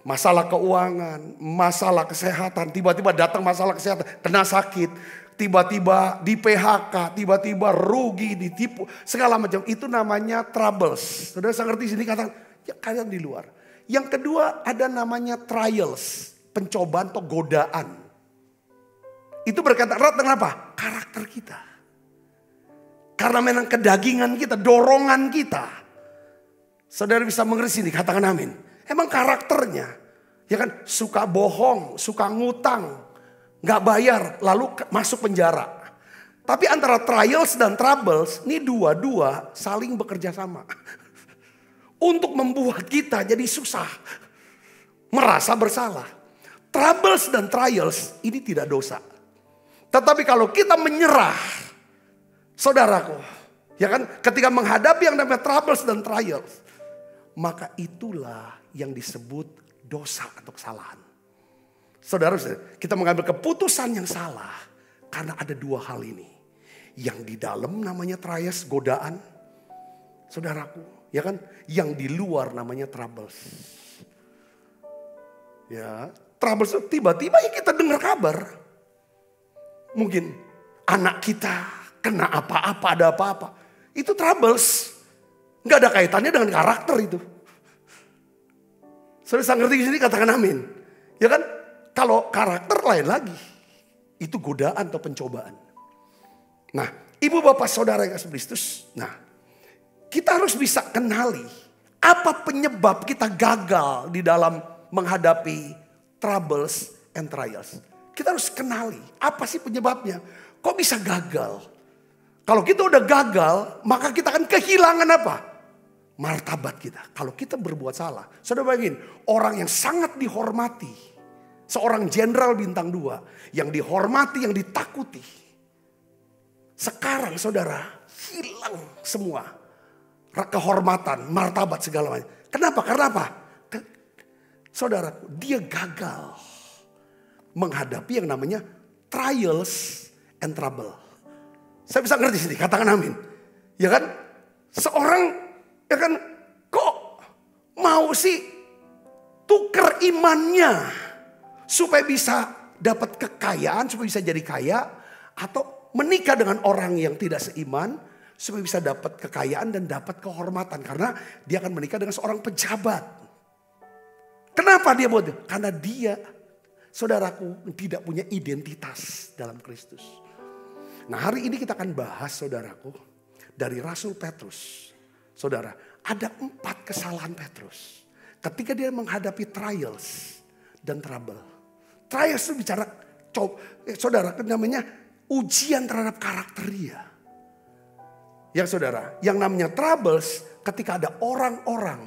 masalah keuangan, masalah kesehatan, tiba-tiba datang masalah kesehatan, kena sakit, tiba-tiba di PHK, tiba-tiba rugi, ditipu, segala macam, itu namanya troubles. Saudara saya ngerti sini kata ya, kalian di luar. Yang kedua ada namanya trials. pencobaan atau godaan. Itu berkaitan erat dengan apa? Karakter kita. Karena memang kedagingan kita, dorongan kita. Saudara bisa mengerti sini, katakan amin. Emang karakternya, ya kan, suka bohong, suka ngutang, nggak bayar, lalu masuk penjara. Tapi antara trials dan troubles, ini dua-dua saling bekerja sama. Untuk membuat kita jadi susah, merasa bersalah. Troubles dan trials ini tidak dosa. Tetapi kalau kita menyerah, saudaraku, ya kan, ketika menghadapi yang namanya troubles dan trials, maka itulah yang disebut dosa atau kesalahan. Saudara, kita mengambil keputusan yang salah karena ada dua hal ini. Yang di dalam namanya trials, godaan, saudaraku, ya kan, yang di luar namanya troubles. Ya, troubles itu tiba-tiba ya kita dengar kabar. Mungkin anak kita kena apa-apa, ada apa-apa. Itu troubles. Nggak ada kaitannya dengan karakter itu. Saudara ngerti di sini, katakan amin. Ya kan? Kalau karakter lain lagi. Itu godaan atau pencobaan. Nah, ibu bapak saudara yang kasih Kristus. Nah, kita harus bisa kenali apa penyebab kita gagal di dalam menghadapi troubles and trials. Kita harus kenali apa sih penyebabnya. Kok bisa gagal? Kalau kita udah gagal, maka kita akan kehilangan apa? Martabat kita. Kalau kita berbuat salah. Saudara bayangin, orang yang sangat dihormati. Seorang jenderal bintang 2. Yang dihormati, yang ditakuti. Sekarang saudara, hilang semua. Kehormatan, martabat segala macam. Kenapa? Karena apa? Saudaraku, dia gagal menghadapi yang namanya trials and trouble. Saya bisa ngerti sini, katakan amin. Ya kan? Seorang, ya kan, kok mau sih tuker imannya supaya bisa dapat kekayaan, supaya bisa jadi kaya, atau menikah dengan orang yang tidak seiman supaya bisa dapat kekayaan dan dapat kehormatan, karena dia akan menikah dengan seorang pejabat. Kenapa dia buat itu? Karena dia, saudaraku, tidak punya identitas dalam Kristus. Nah, hari ini kita akan bahas, saudaraku, dari Rasul Petrus. Saudara, ada 4 kesalahan Petrus ketika dia menghadapi trials dan trouble. Trials itu bicara, saudara, namanya ujian terhadap karakter dia. Ya saudara, yang namanya troubles ketika ada orang-orang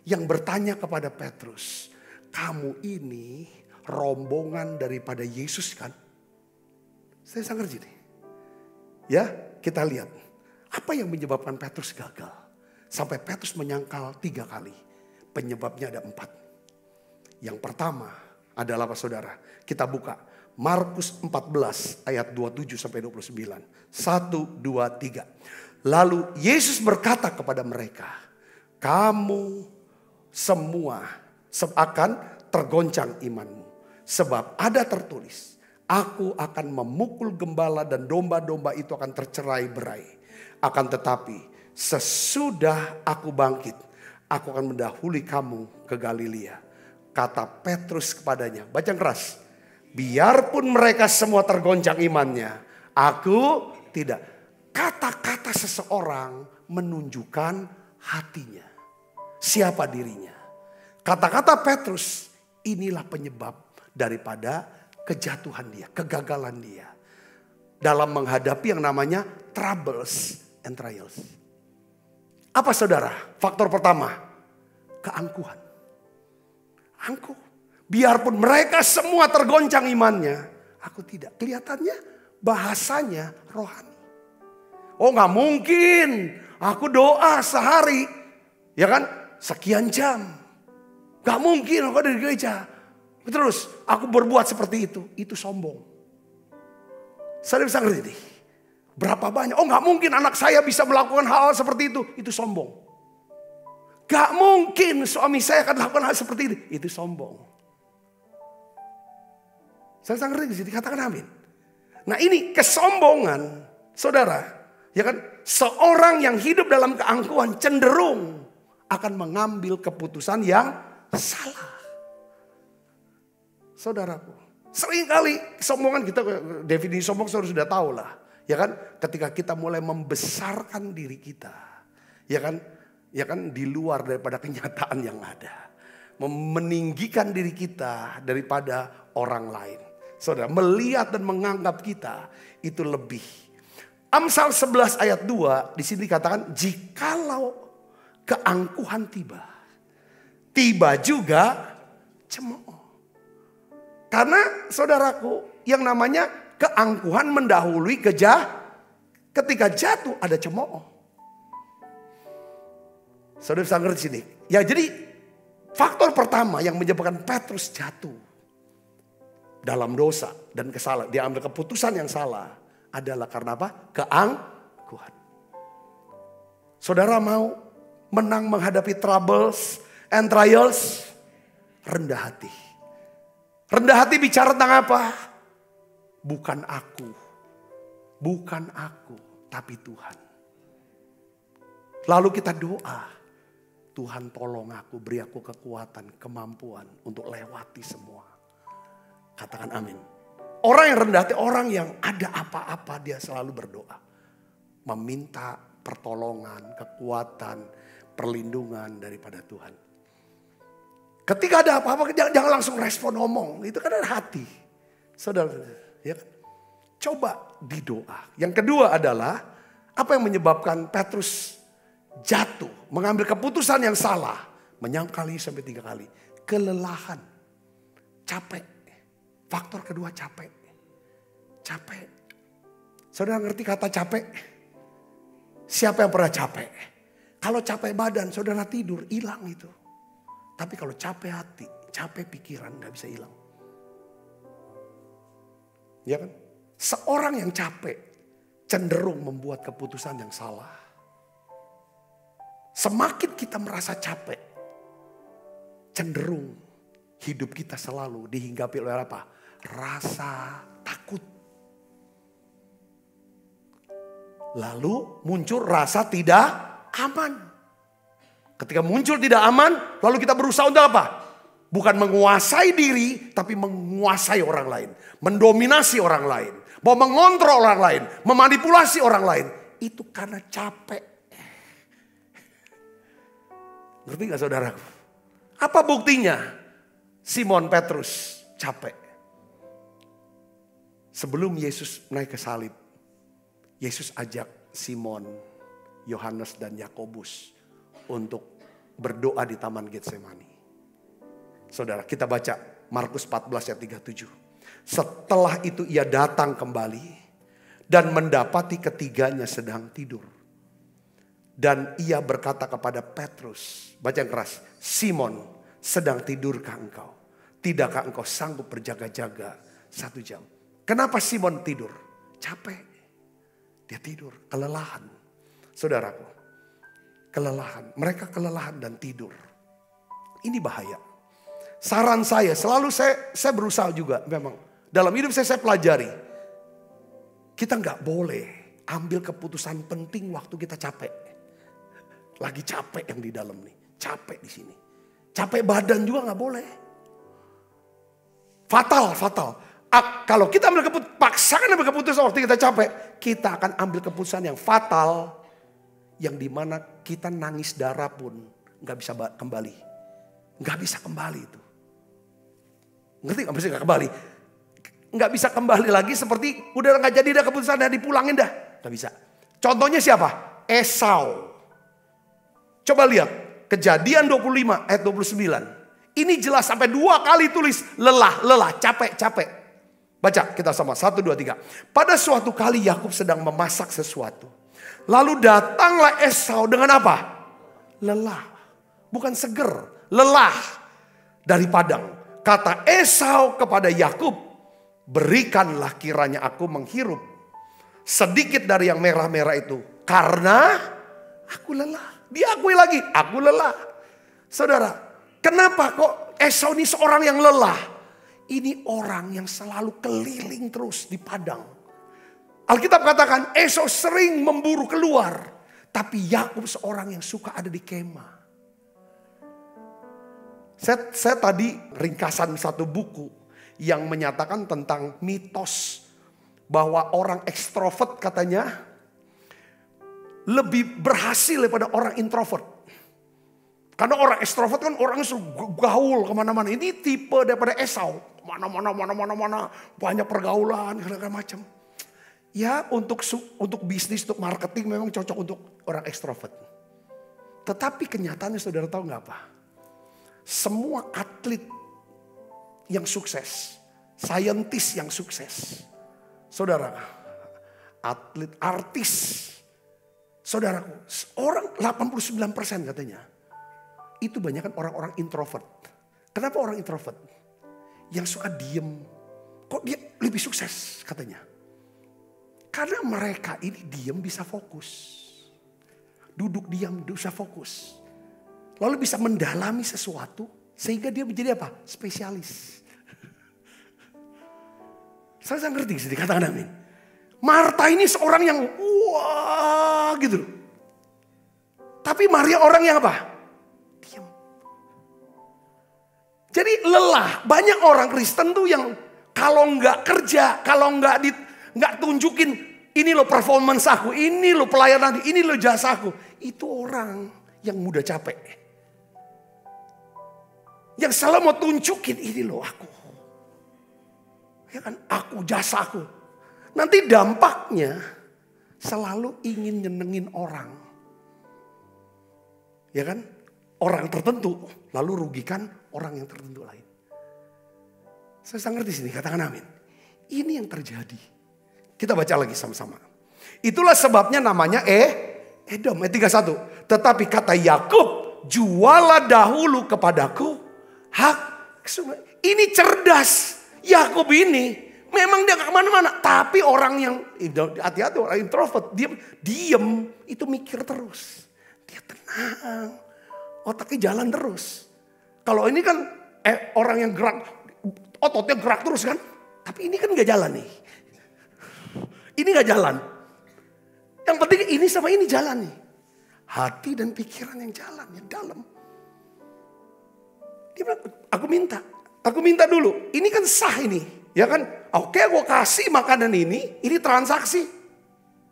yang bertanya kepada Petrus, kamu ini rombongan daripada Yesus kan? Saya sangat ngerti nih. Ya, kita lihat. Apa yang menyebabkan Petrus gagal? Sampai Petrus menyangkal 3 kali. Penyebabnya ada 4. Yang pertama adalah apa saudara? Kita buka Markus 14 ayat 27 sampai 29. 1, 2, 3. Lalu Yesus berkata kepada mereka, kamu semua akan tergoncang imanmu. Sebab ada tertulis, aku akan memukul gembala dan domba-domba itu akan tercerai-berai. Akan tetapi sesudah aku bangkit, aku akan mendahului kamu ke Galilea. Kata Petrus kepadanya, baca keras, biarpun mereka semua tergoncang imannya, aku tidak. Kata-kata seseorang menunjukkan hatinya. Siapa dirinya. Kata-kata Petrus, inilah penyebab daripada kejatuhan dia, kegagalan dia. Dalam menghadapi yang namanya troubles and trials. Apa saudara? Faktor pertama, keangkuhan. Angkuh. Biarpun mereka semua tergoncang imannya, aku tidak. Kelihatannya bahasanya rohani. Oh gak mungkin, aku doa sehari, ya kan, sekian jam. Gak mungkin aku ada di gereja. Terus aku berbuat seperti itu sombong. Saya bisa ngerti nih. Berapa banyak, oh gak mungkin anak saya bisa melakukan hal seperti itu sombong. Gak mungkin suami saya akan melakukan hal seperti itu sombong. Saya bisa ngerti di sini, katakan amin. Nah ini kesombongan, saudara. Ya kan, seorang yang hidup dalam keangkuhan cenderung akan mengambil keputusan yang salah. Saudaraku, seringkali kesombongan kita, definisi sombong saudara sudah tahu lah. Ya kan, ketika kita mulai membesarkan diri kita. Ya kan di luar daripada kenyataan yang ada. Meninggikan diri kita daripada orang lain. Saudara, melihat dan menganggap kita itu lebih. Amsal 11 ayat 2 di sini dikatakan, jikalau keangkuhan tiba juga cemooh. Karena saudaraku, yang namanya keangkuhan mendahului ketika jatuh ada cemooh. Saudara bisa ngerti sini. Ya, jadi faktor pertama yang menyebabkan Petrus jatuh dalam dosa dan kesalahan, dia ambil keputusan yang salah adalah karena apa? Keangkuhan. Saudara mau menang menghadapi troubles and trials? Rendah hati. Rendah hati bicara tentang apa? Bukan aku, tapi Tuhan. Lalu kita doa, Tuhan tolong aku, beri aku kekuatan, kemampuan untuk lewati semua. Katakan amin. Orang yang rendah hati, orang yang ada apa-apa dia selalu berdoa. Meminta pertolongan, kekuatan, perlindungan daripada Tuhan. Ketika ada apa-apa jangan langsung respon ngomong. Itu kan ada hati. Saudara, ya kan? Coba didoa. Yang kedua adalah apa yang menyebabkan Petrus jatuh. Mengambil keputusan yang salah. Menyangkali sampai 3 kali. Kelelahan. Capek. Faktor kedua capek. Capek. Saudara ngerti kata capek? Siapa yang pernah capek? Kalau capek badan, saudara tidur, hilang itu. Tapi kalau capek hati, capek pikiran, gak bisa hilang. Ya kan? Seorang yang capek cenderung membuat keputusan yang salah. Semakin kita merasa capek, cenderung hidup kita selalu dihinggapi oleh apa? Rasa takut. Lalu muncul rasa tidak aman. Ketika muncul tidak aman, lalu kita berusaha untuk apa? Bukan menguasai diri, tapi menguasai orang lain. Mendominasi orang lain. Mau mengontrol orang lain. Memanipulasi orang lain. Itu karena capek. Ngerti gak saudara? Apa buktinya? Simon Petrus capek. Sebelum Yesus naik ke salib, Yesus ajak Simon, Yohanes dan Yakobus untuk berdoa di Taman Getsemani. Saudara, kita baca Markus 14 ayat 37. Setelah itu ia datang kembali dan mendapati ketiganya sedang tidur. Dan ia berkata kepada Petrus, baca yang keras, Simon, sedang tidurkah engkau? Tidakkah engkau sanggup berjaga-jaga 1 jam? Kenapa Simon tidur? Capek. Dia tidur, kelelahan. Saudaraku, kelelahan. Mereka kelelahan dan tidur. Ini bahaya. Saran saya, selalu saya berusaha juga memang. Dalam hidup saya pelajari. Kita nggak boleh ambil keputusan penting waktu kita capek. Lagi capek yang di dalam nih. Capek di sini. Capek badan juga nggak boleh. Fatal. Kalau kita ambil paksakan ambil keputusan waktu kita capek. Kita akan ambil keputusan yang fatal. Yang dimana kita nangis darah pun nggak bisa kembali. Nggak bisa kembali itu. Ngerti nggak bisa kembali? Nggak bisa kembali lagi seperti udah nggak jadi dah keputusan dah dipulangin dah. Nggak bisa. Contohnya siapa? Esau. Coba lihat Kejadian 25 ayat 29. Ini jelas sampai 2 kali tulis lelah, capek. Baca kita sama 1, 2, 3. Pada suatu kali Yakub sedang memasak sesuatu. Lalu datanglah Esau dengan apa? Lelah. Bukan seger, lelah dari padang. Kata Esau kepada Yakub, berikanlah kiranya aku menghirup sedikit dari yang merah-merah itu. Karena aku lelah. Diakui lagi, aku lelah. Saudara, kenapa kok Esau ini seorang yang lelah? Ini orang yang selalu keliling terus di padang. Alkitab katakan Esau sering memburu keluar. Tapi Yakub seorang yang suka ada di kemah. Saya tadi ringkasan satu buku yang menyatakan tentang mitos bahwa orang ekstrovert katanya lebih berhasil daripada orang introvert. Karena orang ekstrovert kan orang gaul kemana-mana. Ini tipe daripada Esau. Mana-mana, banyak pergaulan, segala macam. Ya untuk bisnis, untuk marketing memang cocok untuk orang ekstrovert. Tetapi kenyataannya saudara tahu nggak apa? Semua atlet yang sukses, saintis yang sukses, saudara, atlet, artis, saudaraku, orang 89% katanya, itu banyak kan orang-orang introvert. Kenapa orang introvert? Yang suka diem, kok dia lebih sukses katanya. Karena mereka ini diem bisa fokus. Duduk diam bisa fokus. Lalu bisa mendalami sesuatu sehingga dia menjadi apa? Spesialis. Saya ngerti sih, katakan amin. Marta ini seorang yang wah gitu. Tapi Maria orang yang apa? Diam. Jadi lelah. Banyak orang Kristen tuh yang kalau nggak kerja, kalau nggak tunjukin ini loh performance aku, ini loh pelayanan, ini loh jasaku. Itu orang yang mudah capek. Yang selalu mau tunjukin ini loh aku. Ya kan, aku jasaku. Nanti dampaknya selalu ingin nyenengin orang. Ya kan? Orang tertentu lalu rugikan orang yang tertentu lain. Saya ngerti sini, katakan amin. Ini yang terjadi. Kita baca lagi sama-sama. Itulah sebabnya namanya Edom, ayat 31. Tetapi kata Yakub, jualah dahulu kepadaku hak kesulungan. Ini cerdas. Yakub ini memang dia gak kemana-mana. Tapi orang yang, hati-hati orang introvert, diem itu mikir terus. Dia tenang. Otaknya jalan terus. Kalau ini kan orang yang gerak, ototnya gerak terus kan. Tapi ini kan gak jalan nih. Ini gak jalan. Yang penting ini sama ini jalan nih. Hati dan pikiran yang jalan, yang dalam. Dia bilang, aku minta dulu. Ini kan sah ini. Ya kan, oke aku kasih makanan ini transaksi.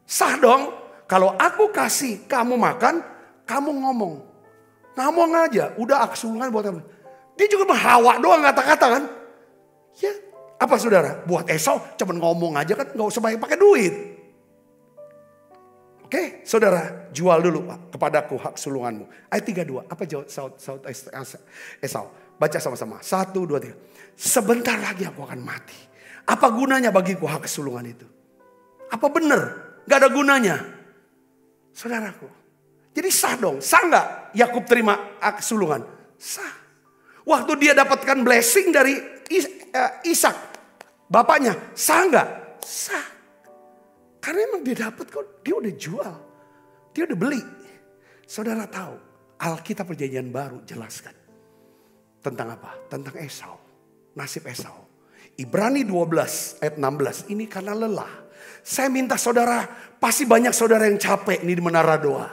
Sah dong. Kalau aku kasih kamu makan, kamu ngomong. Ngomong aja, udah aksulungan buat apa. Dia juga Hawa doang kata-kata kan. Ya, apa saudara? Buat Esau cuma ngomong aja kan, gak usah banyak pakai duit. Oke, saudara, jual dulu kepadaku hak sulunganmu. Ayat 32, apa jawab Esau? Baca sama-sama, 1, 2, 3. Sebentar lagi aku akan mati. Apa gunanya bagiku hak kesulungan itu? Apa benar? Gak ada gunanya. Saudaraku, jadi sah dong. Sah gak Yakub terima hak kesulungan? Sah. Waktu dia dapatkan blessing dari Ishak, bapaknya, sah gak? Sah. Karena emang dia dapat kok, dia udah jual. Dia udah beli. Saudara tahu, Alkitab Perjanjian Baru jelaskan. Tentang apa? Tentang Esau. Nasib Esau. Ibrani 12 ayat 16. Ini karena lelah. Saya minta saudara, pasti banyak saudara yang capek nih di menara doa.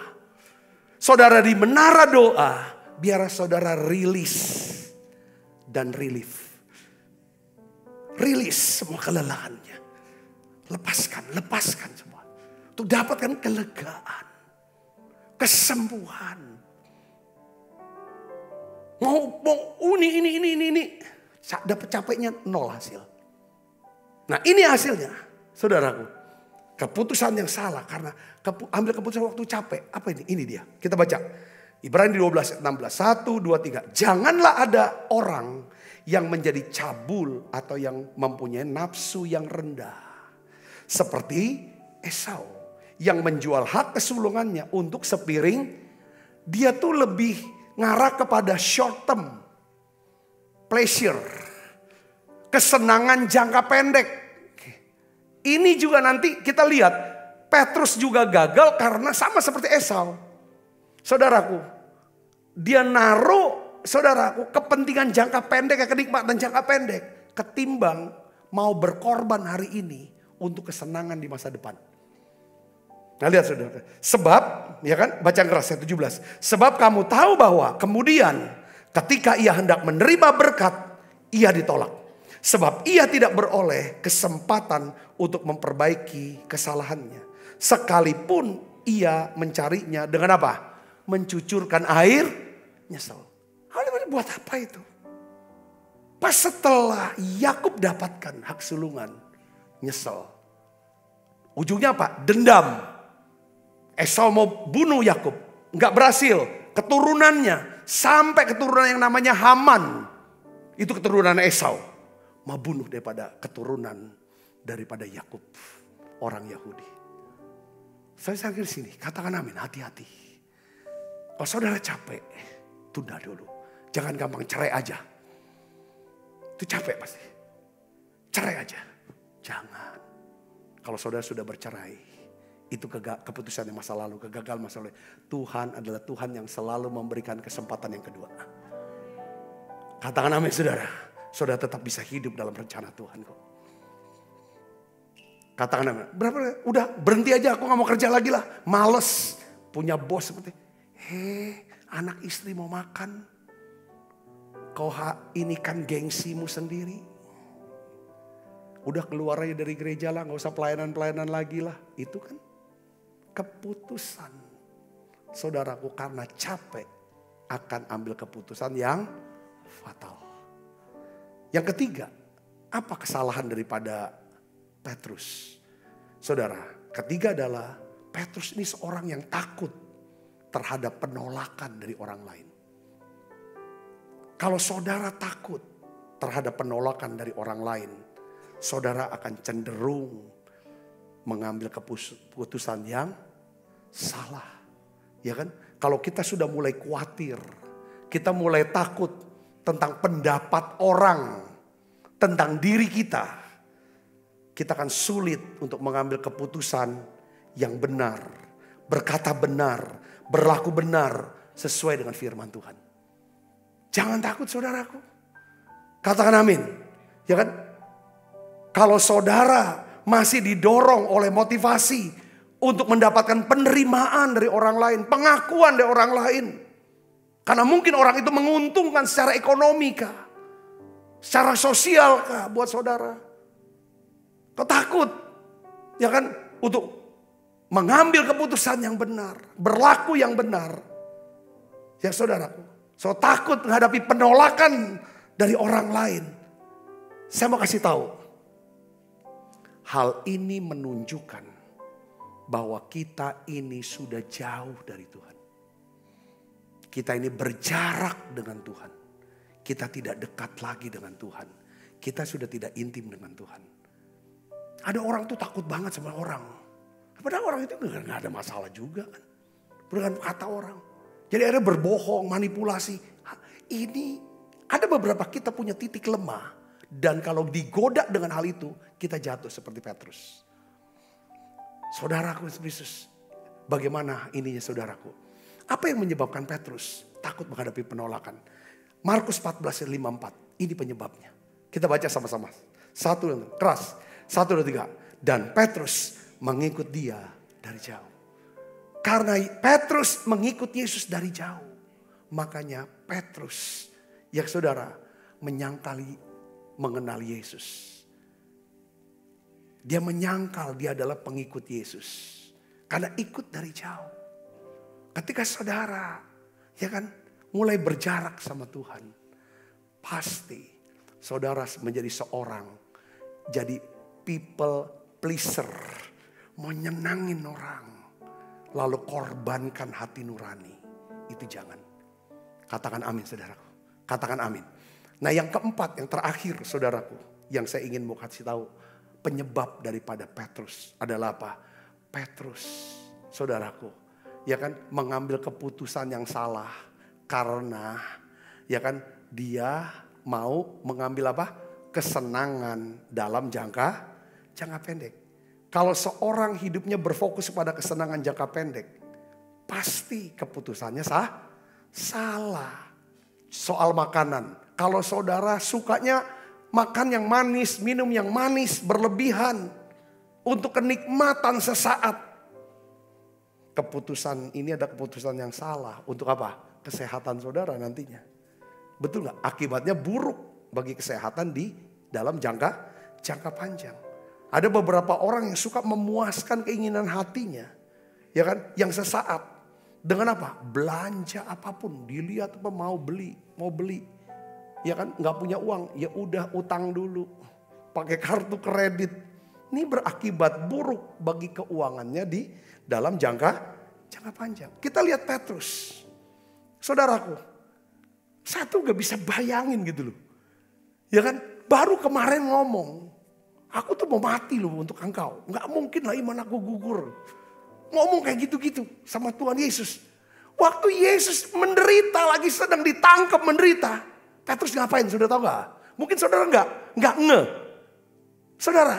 Saudara di menara doa, biar saudara rilis dan relief. Rilis semua kelelahannya. Lepaskan semua. Untuk dapatkan kelegaan. Kesembuhan. Mau ini. Dapat capeknya 0 hasil. Nah ini hasilnya. Saudaraku. Keputusan yang salah. Karena ambil keputusan waktu capek. Apa ini? Ini dia. Kita baca. Ibrani 12 ayat 16. 1, 2, 3. Janganlah ada orang yang menjadi cabul. Atau yang mempunyai nafsu yang rendah. Seperti Esau. Yang menjual hak kesulungannya untuk sepiring. Dia tuh lebih ngarah kepada short term pleasure, kesenangan jangka pendek. Ini juga nanti kita lihat Petrus juga gagal karena sama seperti Esau. Saudaraku, dia naruh saudaraku kepentingan jangka pendek, kenikmatan jangka pendek ketimbang mau berkorban hari ini untuk kesenangan di masa depan. Nah lihat saudara, sebab ya kan baca keras ayat 17. Sebab kamu tahu bahwa kemudian ketika ia hendak menerima berkat, ia ditolak. Sebab ia tidak beroleh kesempatan untuk memperbaiki kesalahannya. Sekalipun ia mencarinya dengan apa? Mencucurkan air nyesel. Buat apa itu? Pas setelah Yakub dapatkan hak sulungan, nyesel. Ujungnya apa? Dendam. Esau mau bunuh Yakub, nggak berhasil. Keturunannya sampai keturunan yang namanya Haman, itu keturunan Esau, mau bunuh daripada keturunan daripada Yakub, orang Yahudi. Saya sakit sini, katakan amin, hati-hati. Kalau saudara capek, tunda dulu. Jangan gampang cerai aja. Itu capek pasti. Cerai aja. Jangan. Kalau saudara sudah bercerai, itu keputusan yang masa lalu, kegagalan masa lalu. Tuhan adalah Tuhan yang selalu memberikan kesempatan yang kedua. Katakan amin saudara. Saudara tetap bisa hidup dalam rencana Tuhan kok. Katakan amin. Berapa? Udah berhenti aja, aku gak mau kerja lagi lah. Males. Punya bos seperti, anak istri mau makan. Kau ini kan gengsimu sendiri. Udah keluar aja dari gereja lah, gak usah pelayanan-pelayanan lagi lah. Itu kan keputusan. Saudaraku karena capek akan ambil keputusan yang fatal. Yang ketiga, apa kesalahan daripada Petrus? Saudara, ketiga adalah Petrus ini seorang yang takut terhadap penolakan dari orang lain. Kalau saudara takut terhadap penolakan dari orang lain, saudara akan cenderung mengambil keputusan yang salah. Ya kan? Kalau kita sudah mulai khawatir, kita mulai takut tentang pendapat orang, tentang diri kita akan sulit untuk mengambil keputusan yang benar, berkata benar, berlaku benar sesuai dengan firman Tuhan. Jangan takut saudaraku. Katakan amin. Ya kan? Kalau saudara masih didorong oleh motivasi untuk mendapatkan penerimaan dari orang lain, pengakuan dari orang lain. Karena mungkin orang itu menguntungkan secara ekonomi kah? Secara sosial kah buat saudara? Kau takut, ya kan? Untuk mengambil keputusan yang benar, berlaku yang benar. Ya saudaraku. So takut menghadapi penolakan dari orang lain. Saya mau kasih tahu. Hal ini menunjukkan bahwa kita ini sudah jauh dari Tuhan. Kita ini berjarak dengan Tuhan. Kita tidak dekat lagi dengan Tuhan. Kita sudah tidak intim dengan Tuhan. Ada orang tuh takut banget sama orang. Padahal orang itu gak ada masalah juga kan. Dengan kata orang. Jadi akhirnya berbohong, manipulasi. Ini ada beberapa kita punya titik lemah. Dan kalau digoda dengan hal itu, kita jatuh seperti Petrus. Saudaraku Yesus, bagaimana ininya saudaraku? Apa yang menyebabkan Petrus takut menghadapi penolakan? Markus 14:54, ini penyebabnya. Kita baca sama-sama. Satu, keras. 1, 2, 3. Dan Petrus mengikut dia dari jauh. Karena Petrus mengikut Yesus dari jauh. Makanya Petrus, yang saudara, mengenal Yesus. Dia menyangkal dia adalah pengikut Yesus. Karena ikut dari jauh. Ketika saudara, ya kan, mulai berjarak sama Tuhan. Pasti saudara menjadi seorang, jadi people pleaser. Mau nyenangin orang. Lalu korbankan hati nurani. Itu jangan. Katakan amin saudaraku. Katakan amin. Nah yang keempat, yang terakhir saudaraku. Yang saya ingin mau kasih tahu. Penyebab daripada Petrus adalah apa? Petrus saudaraku. Ya kan mengambil keputusan yang salah. Karena ya kan dia mau mengambil apa? Kesenangan dalam jangka pendek. Kalau seorang hidupnya berfokus pada kesenangan jangka pendek, pasti keputusannya salah. Soal makanan, kalau saudara sukanya makan yang manis, minum yang manis, berlebihan untuk kenikmatan sesaat, keputusan ini ada keputusan yang salah. Untuk apa? Kesehatan saudara nantinya. Betul gak? Akibatnya buruk bagi kesehatan di dalam jangka panjang. Ada beberapa orang yang suka memuaskan keinginan hatinya, ya kan? Yang sesaat. Dengan apa? Belanja apapun, dilihat apa mau beli, ya kan? Nggak punya uang, ya udah utang dulu, pakai kartu kredit. Ini berakibat buruk bagi keuangannya di dalam jangka panjang. Kita lihat Petrus, saudaraku, saya tuh gak bisa bayangin gitu loh, ya kan? Baru kemarin ngomong, aku tuh mau mati loh untuk engkau, nggak mungkin lah iman aku gugur. Ngomong kayak gitu-gitu sama Tuhan Yesus. Waktu Yesus menderita, lagi sedang ditangkap menderita. Petrus ngapain? Saudara tahu gak? Mungkin saudara nggak nge. Saudara,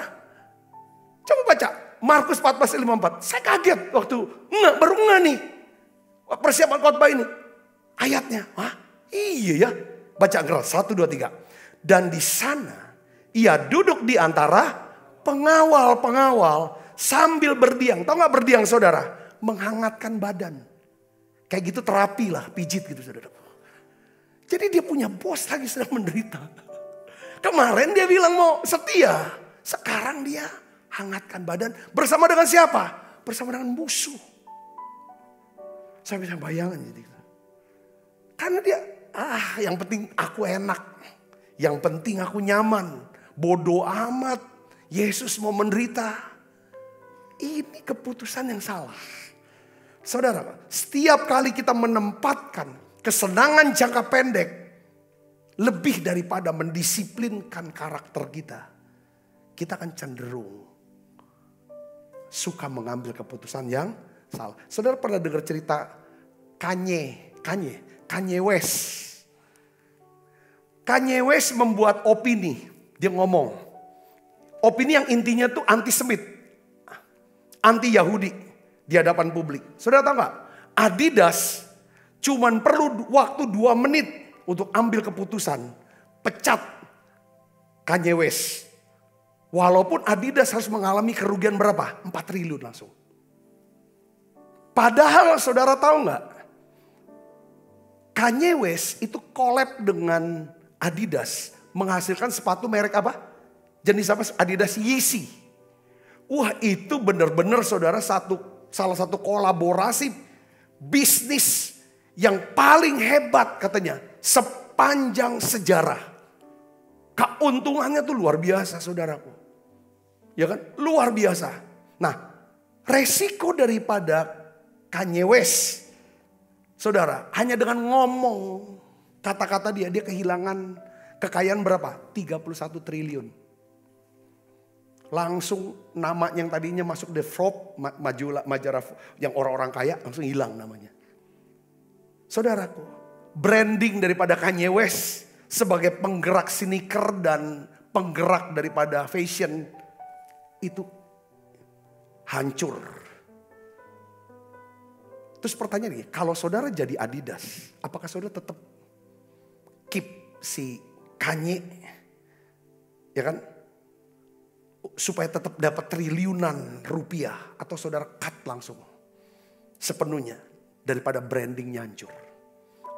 coba baca Markus 14:54. Saya kaget waktu baru nge nih. Persiapan khotbah ini. Ayatnya, hah? Iya ya. Baca gerak 1, 2, 3. Dan di sana ia duduk di antara pengawal-pengawal sambil berdiam. Tahu gak berdiam saudara? Menghangatkan badan. Kayak gitu terapi lah, pijit gitu saudara. Jadi dia punya bos lagi sedang menderita. Kemarin dia bilang mau setia. Sekarang dia hangatkan badan bersama dengan siapa? Bersama dengan musuh. Saya bisa bayangkan jadi. Karena dia, yang penting aku enak. Yang penting aku nyaman. Bodoh amat. Yesus mau menderita. Ini keputusan yang salah. Saudara, setiap kali kita menempatkan kesenangan jangka pendek lebih daripada mendisiplinkan karakter kita, kita akan cenderung suka mengambil keputusan yang salah. Saudara pernah dengar cerita Kanye West? Kanye West membuat opini, dia ngomong. Opini yang intinya tuh anti-Semit. Anti Yahudi di hadapan publik. Saudara tahu gak? Adidas cuman perlu waktu 2 menit untuk ambil keputusan. Pecat Kanye West. Walaupun Adidas harus mengalami kerugian berapa? 4 triliun langsung. Padahal saudara tahu gak? Kanye West itu collab dengan Adidas. Menghasilkan sepatu merek apa? Jenis apa? Adidas Yeezy. Wah itu benar-benar saudara salah satu kolaborasi bisnis yang paling hebat katanya sepanjang sejarah. Keuntungannya tuh luar biasa saudaraku. Ya kan? Luar biasa. Nah resiko daripada Kanye West saudara hanya dengan ngomong kata-kata dia kehilangan kekayaan berapa? 31 triliun. Langsung nama yang tadinya masuk The Forbes, majalah yang orang-orang kaya langsung hilang namanya. Saudaraku, branding daripada Kanye West sebagai penggerak sneaker dan penggerak daripada fashion itu hancur. Terus pertanyaannya, kalau saudara jadi Adidas, apakah saudara tetap keep si Kanye? Ya kan? Supaya tetap dapat triliunan rupiah. Atau saudara cut langsung sepenuhnya daripada brandingnya hancur.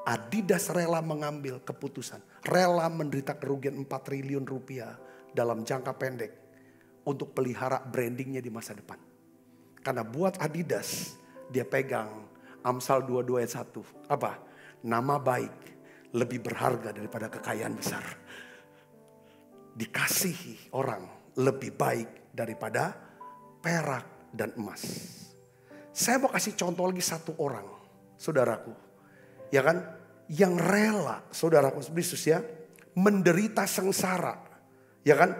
Adidas rela mengambil keputusan. Rela menderita kerugian 4 triliun rupiah dalam jangka pendek. Untuk pelihara brandingnya di masa depan. Karena buat Adidas dia pegang Amsal 22 ayat 1. Apa? Nama baik lebih berharga daripada kekayaan besar. Dikasihi orang lebih baik daripada perak dan emas. Saya mau kasih contoh lagi satu orang, saudaraku. Ya kan? Yang rela, saudaraku Yesus ya, menderita sengsara. Ya kan?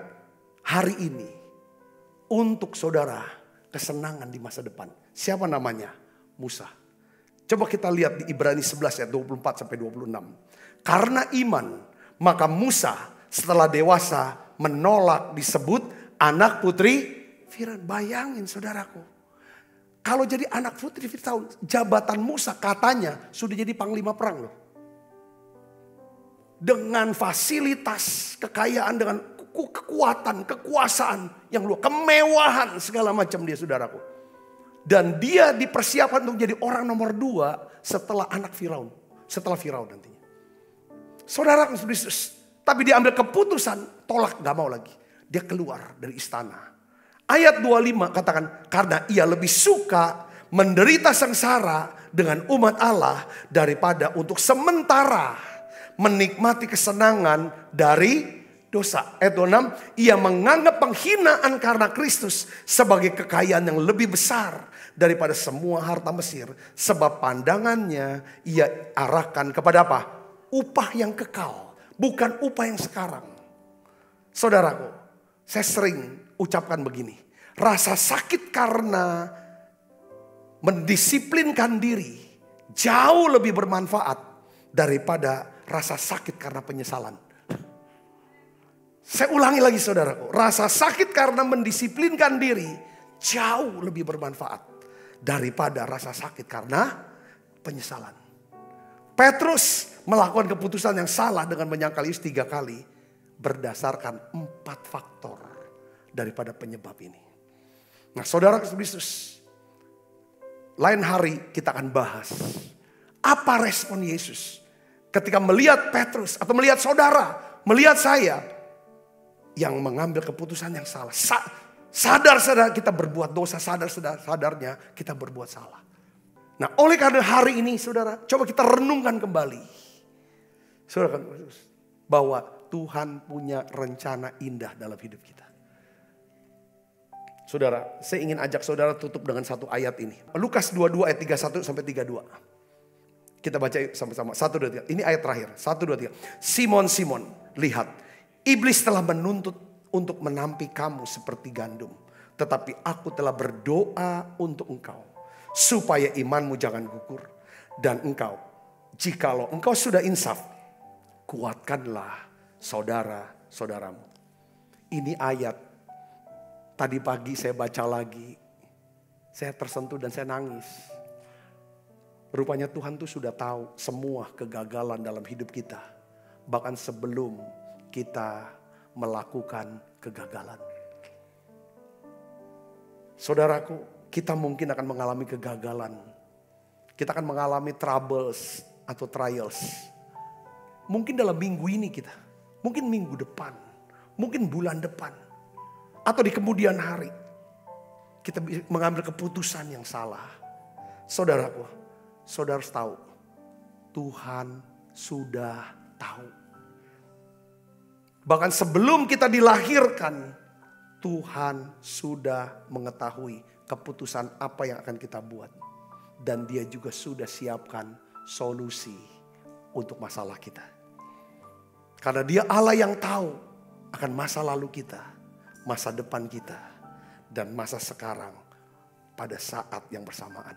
Hari ini. Untuk saudara kesenangan di masa depan. Siapa namanya? Musa. Coba kita lihat di Ibrani 11 ayat 24 sampai 26. Karena iman, maka Musa setelah dewasa menolak disebut anak putri Firaun. Bayangin saudaraku. Kalau jadi anak putri Firaun, jabatan Musa katanya sudah jadi panglima perang loh. Dengan fasilitas, kekayaan, dengan kekuatan, kekuasaan yang luar, kemewahan segala macam dia saudaraku. Dan dia dipersiapkan untuk jadi orang nomor 2 setelah anak Firaun. Setelah Firaun nantinya. Saudaraku Yesus, Tapi dia ambil keputusan, tolak, gak mau lagi. Dia keluar dari istana. Ayat 25 katakan, karena ia lebih suka menderita sengsara dengan umat Allah daripada untuk sementara menikmati kesenangan dari dosa. Ayat 26, ia menganggap penghinaan karena Kristus sebagai kekayaan yang lebih besar daripada semua harta Mesir. Sebab pandangannya ia arahkan kepada apa? Upah yang kekal, bukan upah yang sekarang. Saudaraku, saya sering ucapkan begini. Rasa sakit karena mendisiplinkan diri jauh lebih bermanfaat daripada rasa sakit karena penyesalan. Saya ulangi lagi saudaraku. Rasa sakit karena mendisiplinkan diri jauh lebih bermanfaat daripada rasa sakit karena penyesalan. Petrus melakukan keputusan yang salah dengan menyangkal Yesus 3 kali. Berdasarkan 4 faktor daripada penyebab ini. Nah saudara Kristus, lain hari kita akan bahas. Apa respon Yesus ketika melihat Petrus atau melihat saudara, melihat saya. Yang mengambil keputusan yang salah. Sadar-sadar kita berbuat dosa. Sadar-sadarnya kita berbuat salah. Nah oleh karena hari ini saudara. Coba kita renungkan kembali. Saudara bahwa Tuhan punya rencana indah dalam hidup kita. Saudara, saya ingin ajak saudara tutup dengan satu ayat ini. Lukas 22 ayat 31 sampai 32. Kita baca sama-sama. 1, 2, 3. Ini ayat terakhir. 1, 2, 3. Simon, Simon, lihat. Iblis telah menuntut untuk menampi kamu seperti gandum. Tetapi aku telah berdoa untuk engkau. Supaya imanmu jangan gugur. Dan engkau, jikalau engkau sudah insaf, kuatkanlah saudara-saudaramu. Ini ayat. Tadi pagi saya baca lagi. Saya tersentuh dan saya nangis. Rupanya Tuhan tuh sudah tahu semua kegagalan dalam hidup kita. Bahkan sebelum kita melakukan kegagalan. Saudaraku, kita mungkin akan mengalami kegagalan. Kita akan mengalami troubles atau trials. Mungkin dalam minggu ini kita. Mungkin minggu depan. Mungkin bulan depan. Atau di kemudian hari. Kita mengambil keputusan yang salah. Saudaraku, saudara harus tahu. Tuhan sudah tahu. Bahkan sebelum kita dilahirkan, Tuhan sudah mengetahui keputusan apa yang akan kita buat. Dan dia juga sudah siapkan solusi untuk masalah kita. Karena dia Allah yang tahu akan masa lalu kita, masa depan kita, dan masa sekarang pada saat yang bersamaan.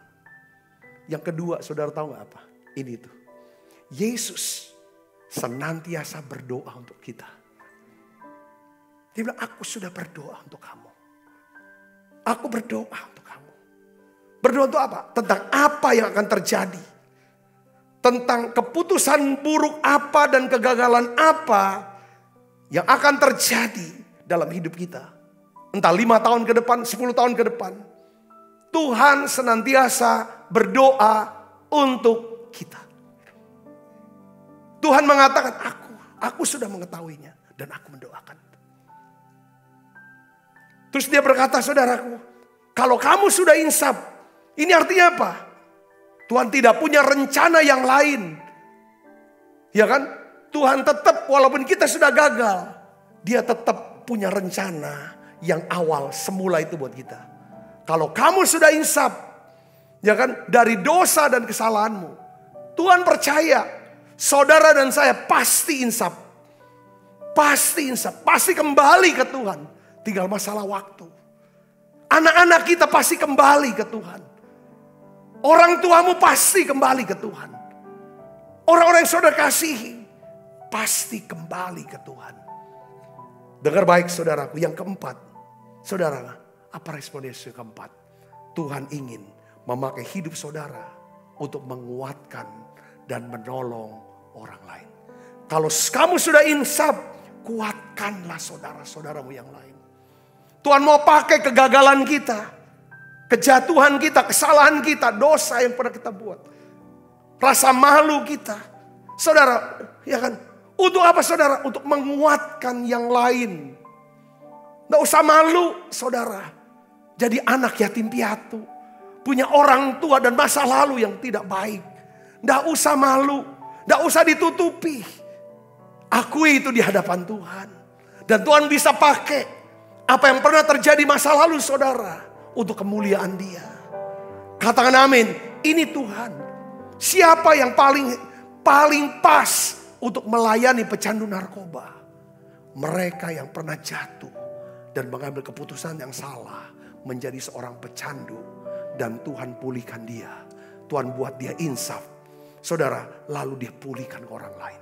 Yang kedua, saudara tahu gak apa? Ini tuh. Yesus senantiasa berdoa untuk kita. Dia bilang, aku sudah berdoa untuk kamu. Aku berdoa untuk kamu. Berdoa untuk apa? Tentang apa yang akan terjadi. Tentang keputusan buruk apa dan kegagalan apa yang akan terjadi dalam hidup kita. Entah 5 tahun ke depan, 10 tahun ke depan. Tuhan senantiasa berdoa untuk kita. Tuhan mengatakan, aku sudah mengetahuinya dan aku mendoakan. Terus dia berkata, saudaraku, kalau kamu sudah insaf, ini artinya apa? Tuhan tidak punya rencana yang lain. Ya kan? Tuhan tetap, walaupun kita sudah gagal, dia tetap punya rencana yang awal semula itu buat kita. Kalau kamu sudah insaf, ya kan, dari dosa dan kesalahanmu, Tuhan percaya, saudara dan saya pasti insaf. Pasti insaf, pasti kembali ke Tuhan. Tinggal masalah waktu. Anak-anak kita pasti kembali ke Tuhan. Orang tuamu pasti kembali ke Tuhan. Orang-orang yang saudara kasihi pasti kembali ke Tuhan. Dengar baik saudaraku, yang keempat. Saudara, apa respon Yesus yang keempat? Tuhan ingin memakai hidup saudara untuk menguatkan dan menolong orang lain. Kalau kamu sudah insaf, kuatkanlah saudara-saudaramu yang lain. Tuhan mau pakai kegagalan kita, kejatuhan kita, kesalahan kita, dosa yang pernah kita buat, rasa malu kita. Saudara, ya kan, Untuk apa saudara? Untuk menguatkan yang lain. Nggak usah malu saudara. Jadi anak yatim piatu. Punya orang tua dan masa lalu yang tidak baik. Nggak usah malu. Nggak usah ditutupi. Akui itu di hadapan Tuhan. Dan Tuhan bisa pakai apa yang pernah terjadi masa lalu saudara. Untuk kemuliaan Dia. Katakan amin. Ini Tuhan. Siapa yang paling pas untuk melayani pecandu narkoba? Mereka yang pernah jatuh dan mengambil keputusan yang salah menjadi seorang pecandu, dan Tuhan pulihkan dia. Tuhan buat dia insaf. Saudara, lalu dia pulihkan ke orang lain.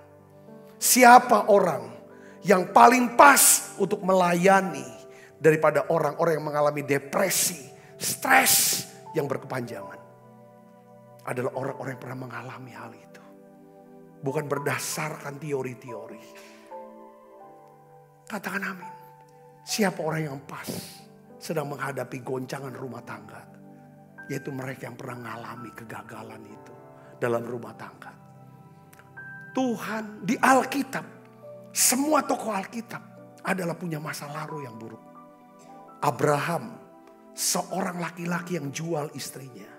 Siapa orang yang paling pas untuk melayani daripada orang-orang yang mengalami depresi, stres yang berkepanjangan? Adalah orang-orang yang pernah mengalami hal itu. Bukan berdasarkan teori-teori. Katakan amin. Siapa orang yang pas sedang menghadapi goncangan rumah tangga? Yaitu mereka yang pernah mengalami kegagalan itu dalam rumah tangga. Tuhan di Alkitab, semua tokoh Alkitab adalah punya masa lalu yang buruk. Abraham, seorang laki-laki yang jual istrinya.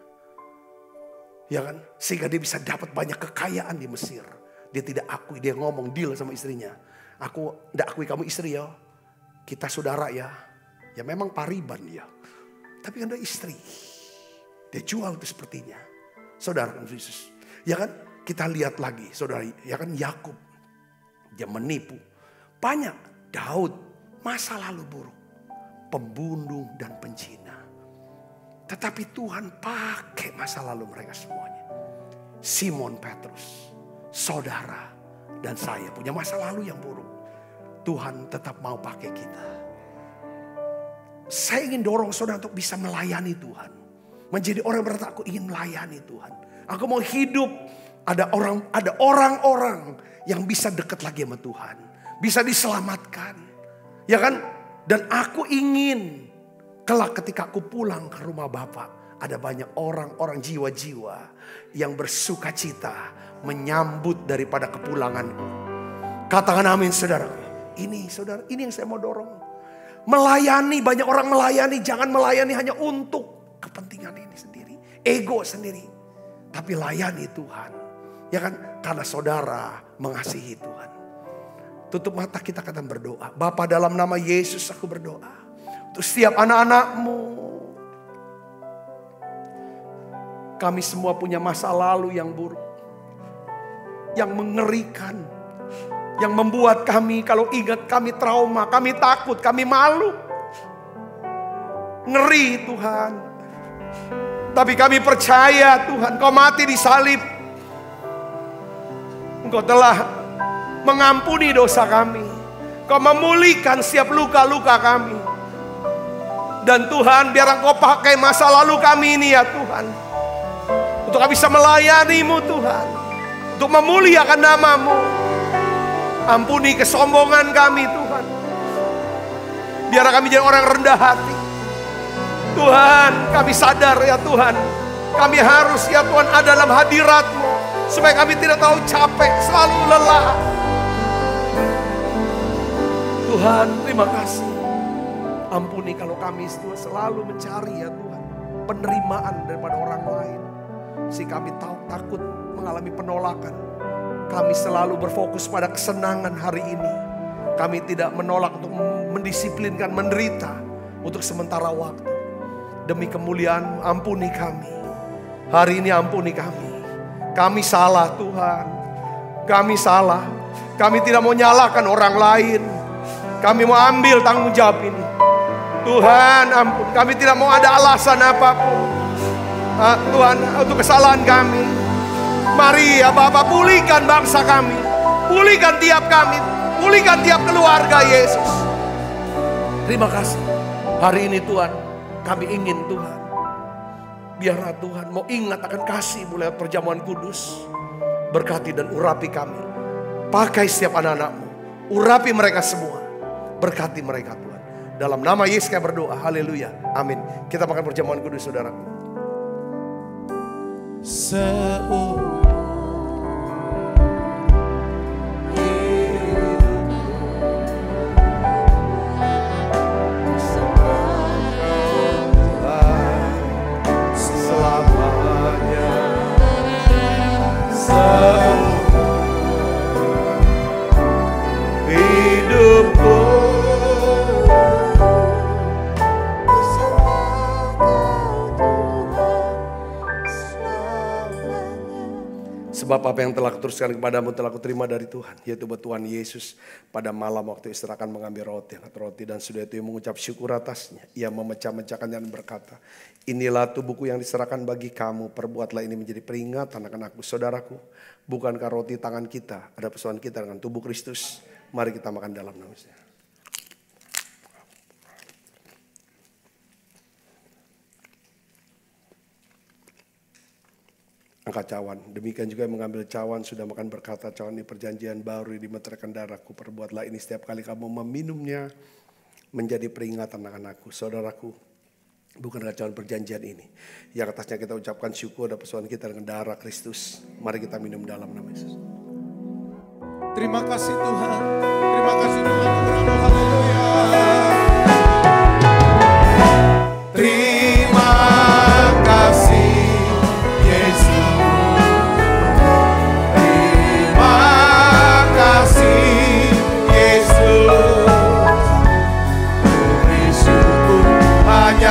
Ya kan? Sehingga dia bisa dapat banyak kekayaan di Mesir. Dia tidak akui, dia ngomong deal sama istrinya. Aku tidak akui kamu istri ya. Kita saudara ya. Ya memang pariban ya. Tapi kan ada istri. Dia jual itu sepertinya. Saudara kan Yesus. Ya kan? Kita lihat lagi saudara. Ya kan Yakub. Dia menipu. Banyak. Daud. Masa lalu buruk. Pembunuh dan pencina. Tetapi Tuhan pakai masa lalu mereka semuanya. Simon Petrus, saudara dan saya punya masa lalu yang buruk. Tuhan tetap mau pakai kita. Saya ingin dorong saudara untuk bisa melayani Tuhan. Menjadi orang yang berkata, aku ingin melayani Tuhan. Aku mau hidup. Ada orang-orang yang bisa dekat lagi sama Tuhan. Bisa diselamatkan. Ya kan? Dan aku ingin kelak ketika aku pulang ke rumah Bapak, ada banyak orang-orang jiwa-jiwa yang bersuka cita menyambut daripada kepulanganku. Katakan amin saudara. Ini saudara, ini yang saya mau dorong. Melayani, banyak orang melayani, jangan melayani hanya untuk kepentingan ini sendiri, ego sendiri. Tapi layani Tuhan. Ya kan? Karena saudara mengasihi Tuhan. Tutup mata kita akan berdoa. Bapa, dalam nama Yesus aku berdoa. Untuk setiap anak-anakmu. Kami semua punya masa lalu yang buruk. Yang mengerikan. Yang membuat kami kalau ingat kami trauma. Kami takut, kami malu. Ngeri Tuhan. Tapi kami percaya Tuhan, Kau mati di salib. Engkau telah mengampuni dosa kami. Kau memulihkan setiap luka-luka kami. Dan Tuhan, biar Engkau pakai masa lalu kami ini ya Tuhan. Untuk kami bisa melayani-Mu Tuhan. Untuk memuliakan nama-Mu. Ampuni kesombongan kami Tuhan. Biar kami jadi orang rendah hati. Tuhan, kami sadar ya Tuhan. Kami harus ya Tuhan ada dalam hadirat-Mu. Supaya kami tidak tahu capek, selalu lelah. Tuhan, terima kasih. Ampuni kalau kami selalu mencari ya Tuhan. Penerimaan daripada orang lain. Sehingga kami takut mengalami penolakan. Kami selalu berfokus pada kesenangan hari ini. Kami tidak menolak untuk mendisiplinkan menderita. Untuk sementara waktu. Demi kemuliaan ampuni kami. Hari ini ampuni kami. Kami salah Tuhan. Kami salah. Kami tidak mau nyalakan orang lain. Kami mau ambil tanggung jawab ini. Tuhan ampun. Kami tidak mau ada alasan apapun. Tuhan untuk kesalahan kami. Mari ya Bapak pulihkan bangsa kami. Pulihkan tiap kami. Pulihkan tiap keluarga Yesus. Terima kasih. Hari ini Tuhan kami ingin Tuhan. Biarlah Tuhan mau ingat akan kasih mulai perjamuan kudus. Berkati dan urapi kami. Pakai setiap anak-anak-Mu. Urapi mereka semua. Berkati mereka Tuhan. Dalam nama Yesus kami berdoa. Haleluya. Amin. Kita makan perjamuan kudus saudara. Seumur hidup Sebab apa yang telah kuteruskan kepadamu telah kuterima dari Tuhan. Yaitu bahwa Tuhan Yesus pada malam waktu istirahat mengambil roti. Dan sudah itu ia mengucap syukur atasnya. Ia memecah-mecahkannya dan berkata, inilah tubuhku yang diserahkan bagi kamu. Perbuatlah ini menjadi peringatan akan aku. Saudaraku, bukankah roti tangan kita ada persoalan kita dengan tubuh Kristus? Mari kita makan dalam namanya. Angkat cawan. Demikian juga yang mengambil cawan sudah makan berkata, cawan ini perjanjian baru dimeteraikan darahku. Perbuatlah ini setiap kali kamu meminumnya menjadi peringatan akan aku. Saudaraku, bukankah cawan perjanjian ini yang atasnya kita ucapkan syukur dan persoalan kita dengan darah Kristus. Mari kita minum dalam nama Yesus. Terima kasih Tuhan. Terima kasih Tuhan. Haleluya. Terima kasih Yesus.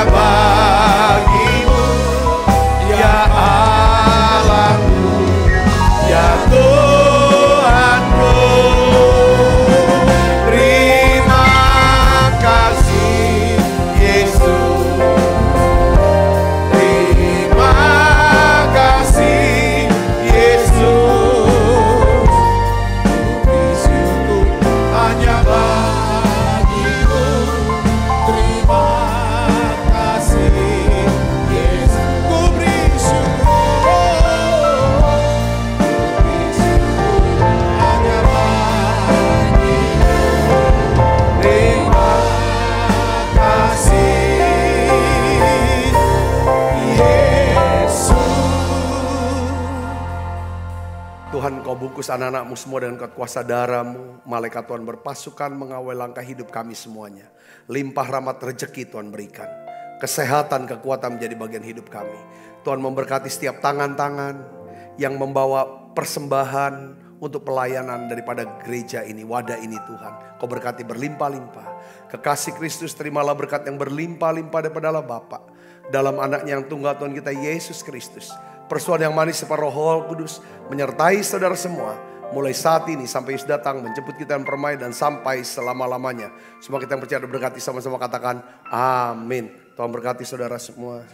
Bagimu ya Allahku, ya Tuhanku. Terima kasih Yesus. Terima kasih Yesus. Bersyukur hanya bagimu. Terima Tuhan, kau bungkus anak-anakmu semua dengan kuasa darah-Mu. Malaikat Tuhan berpasukan mengawal langkah hidup kami semuanya. Limpah rahmat rezeki Tuhan berikan. Kesehatan, kekuatan menjadi bagian hidup kami. Tuhan memberkati setiap tangan-tangan yang membawa persembahan untuk pelayanan daripada gereja ini, wadah ini Tuhan. Kau berkati berlimpah-limpah. Kekasih Kristus, terimalah berkat yang berlimpah-limpah daripada Allah Bapa. Dalam anaknya yang tunggal Tuhan kita Yesus Kristus. Persoalan yang manis seperti Roh Kudus menyertai saudara semua. Mulai saat ini sampai Yesus datang menjemput kita dan permai dan sampai selama-lamanya. Semua kita yang percaya dan berkati sama-sama katakan amin. Tuhan berkati saudara semua.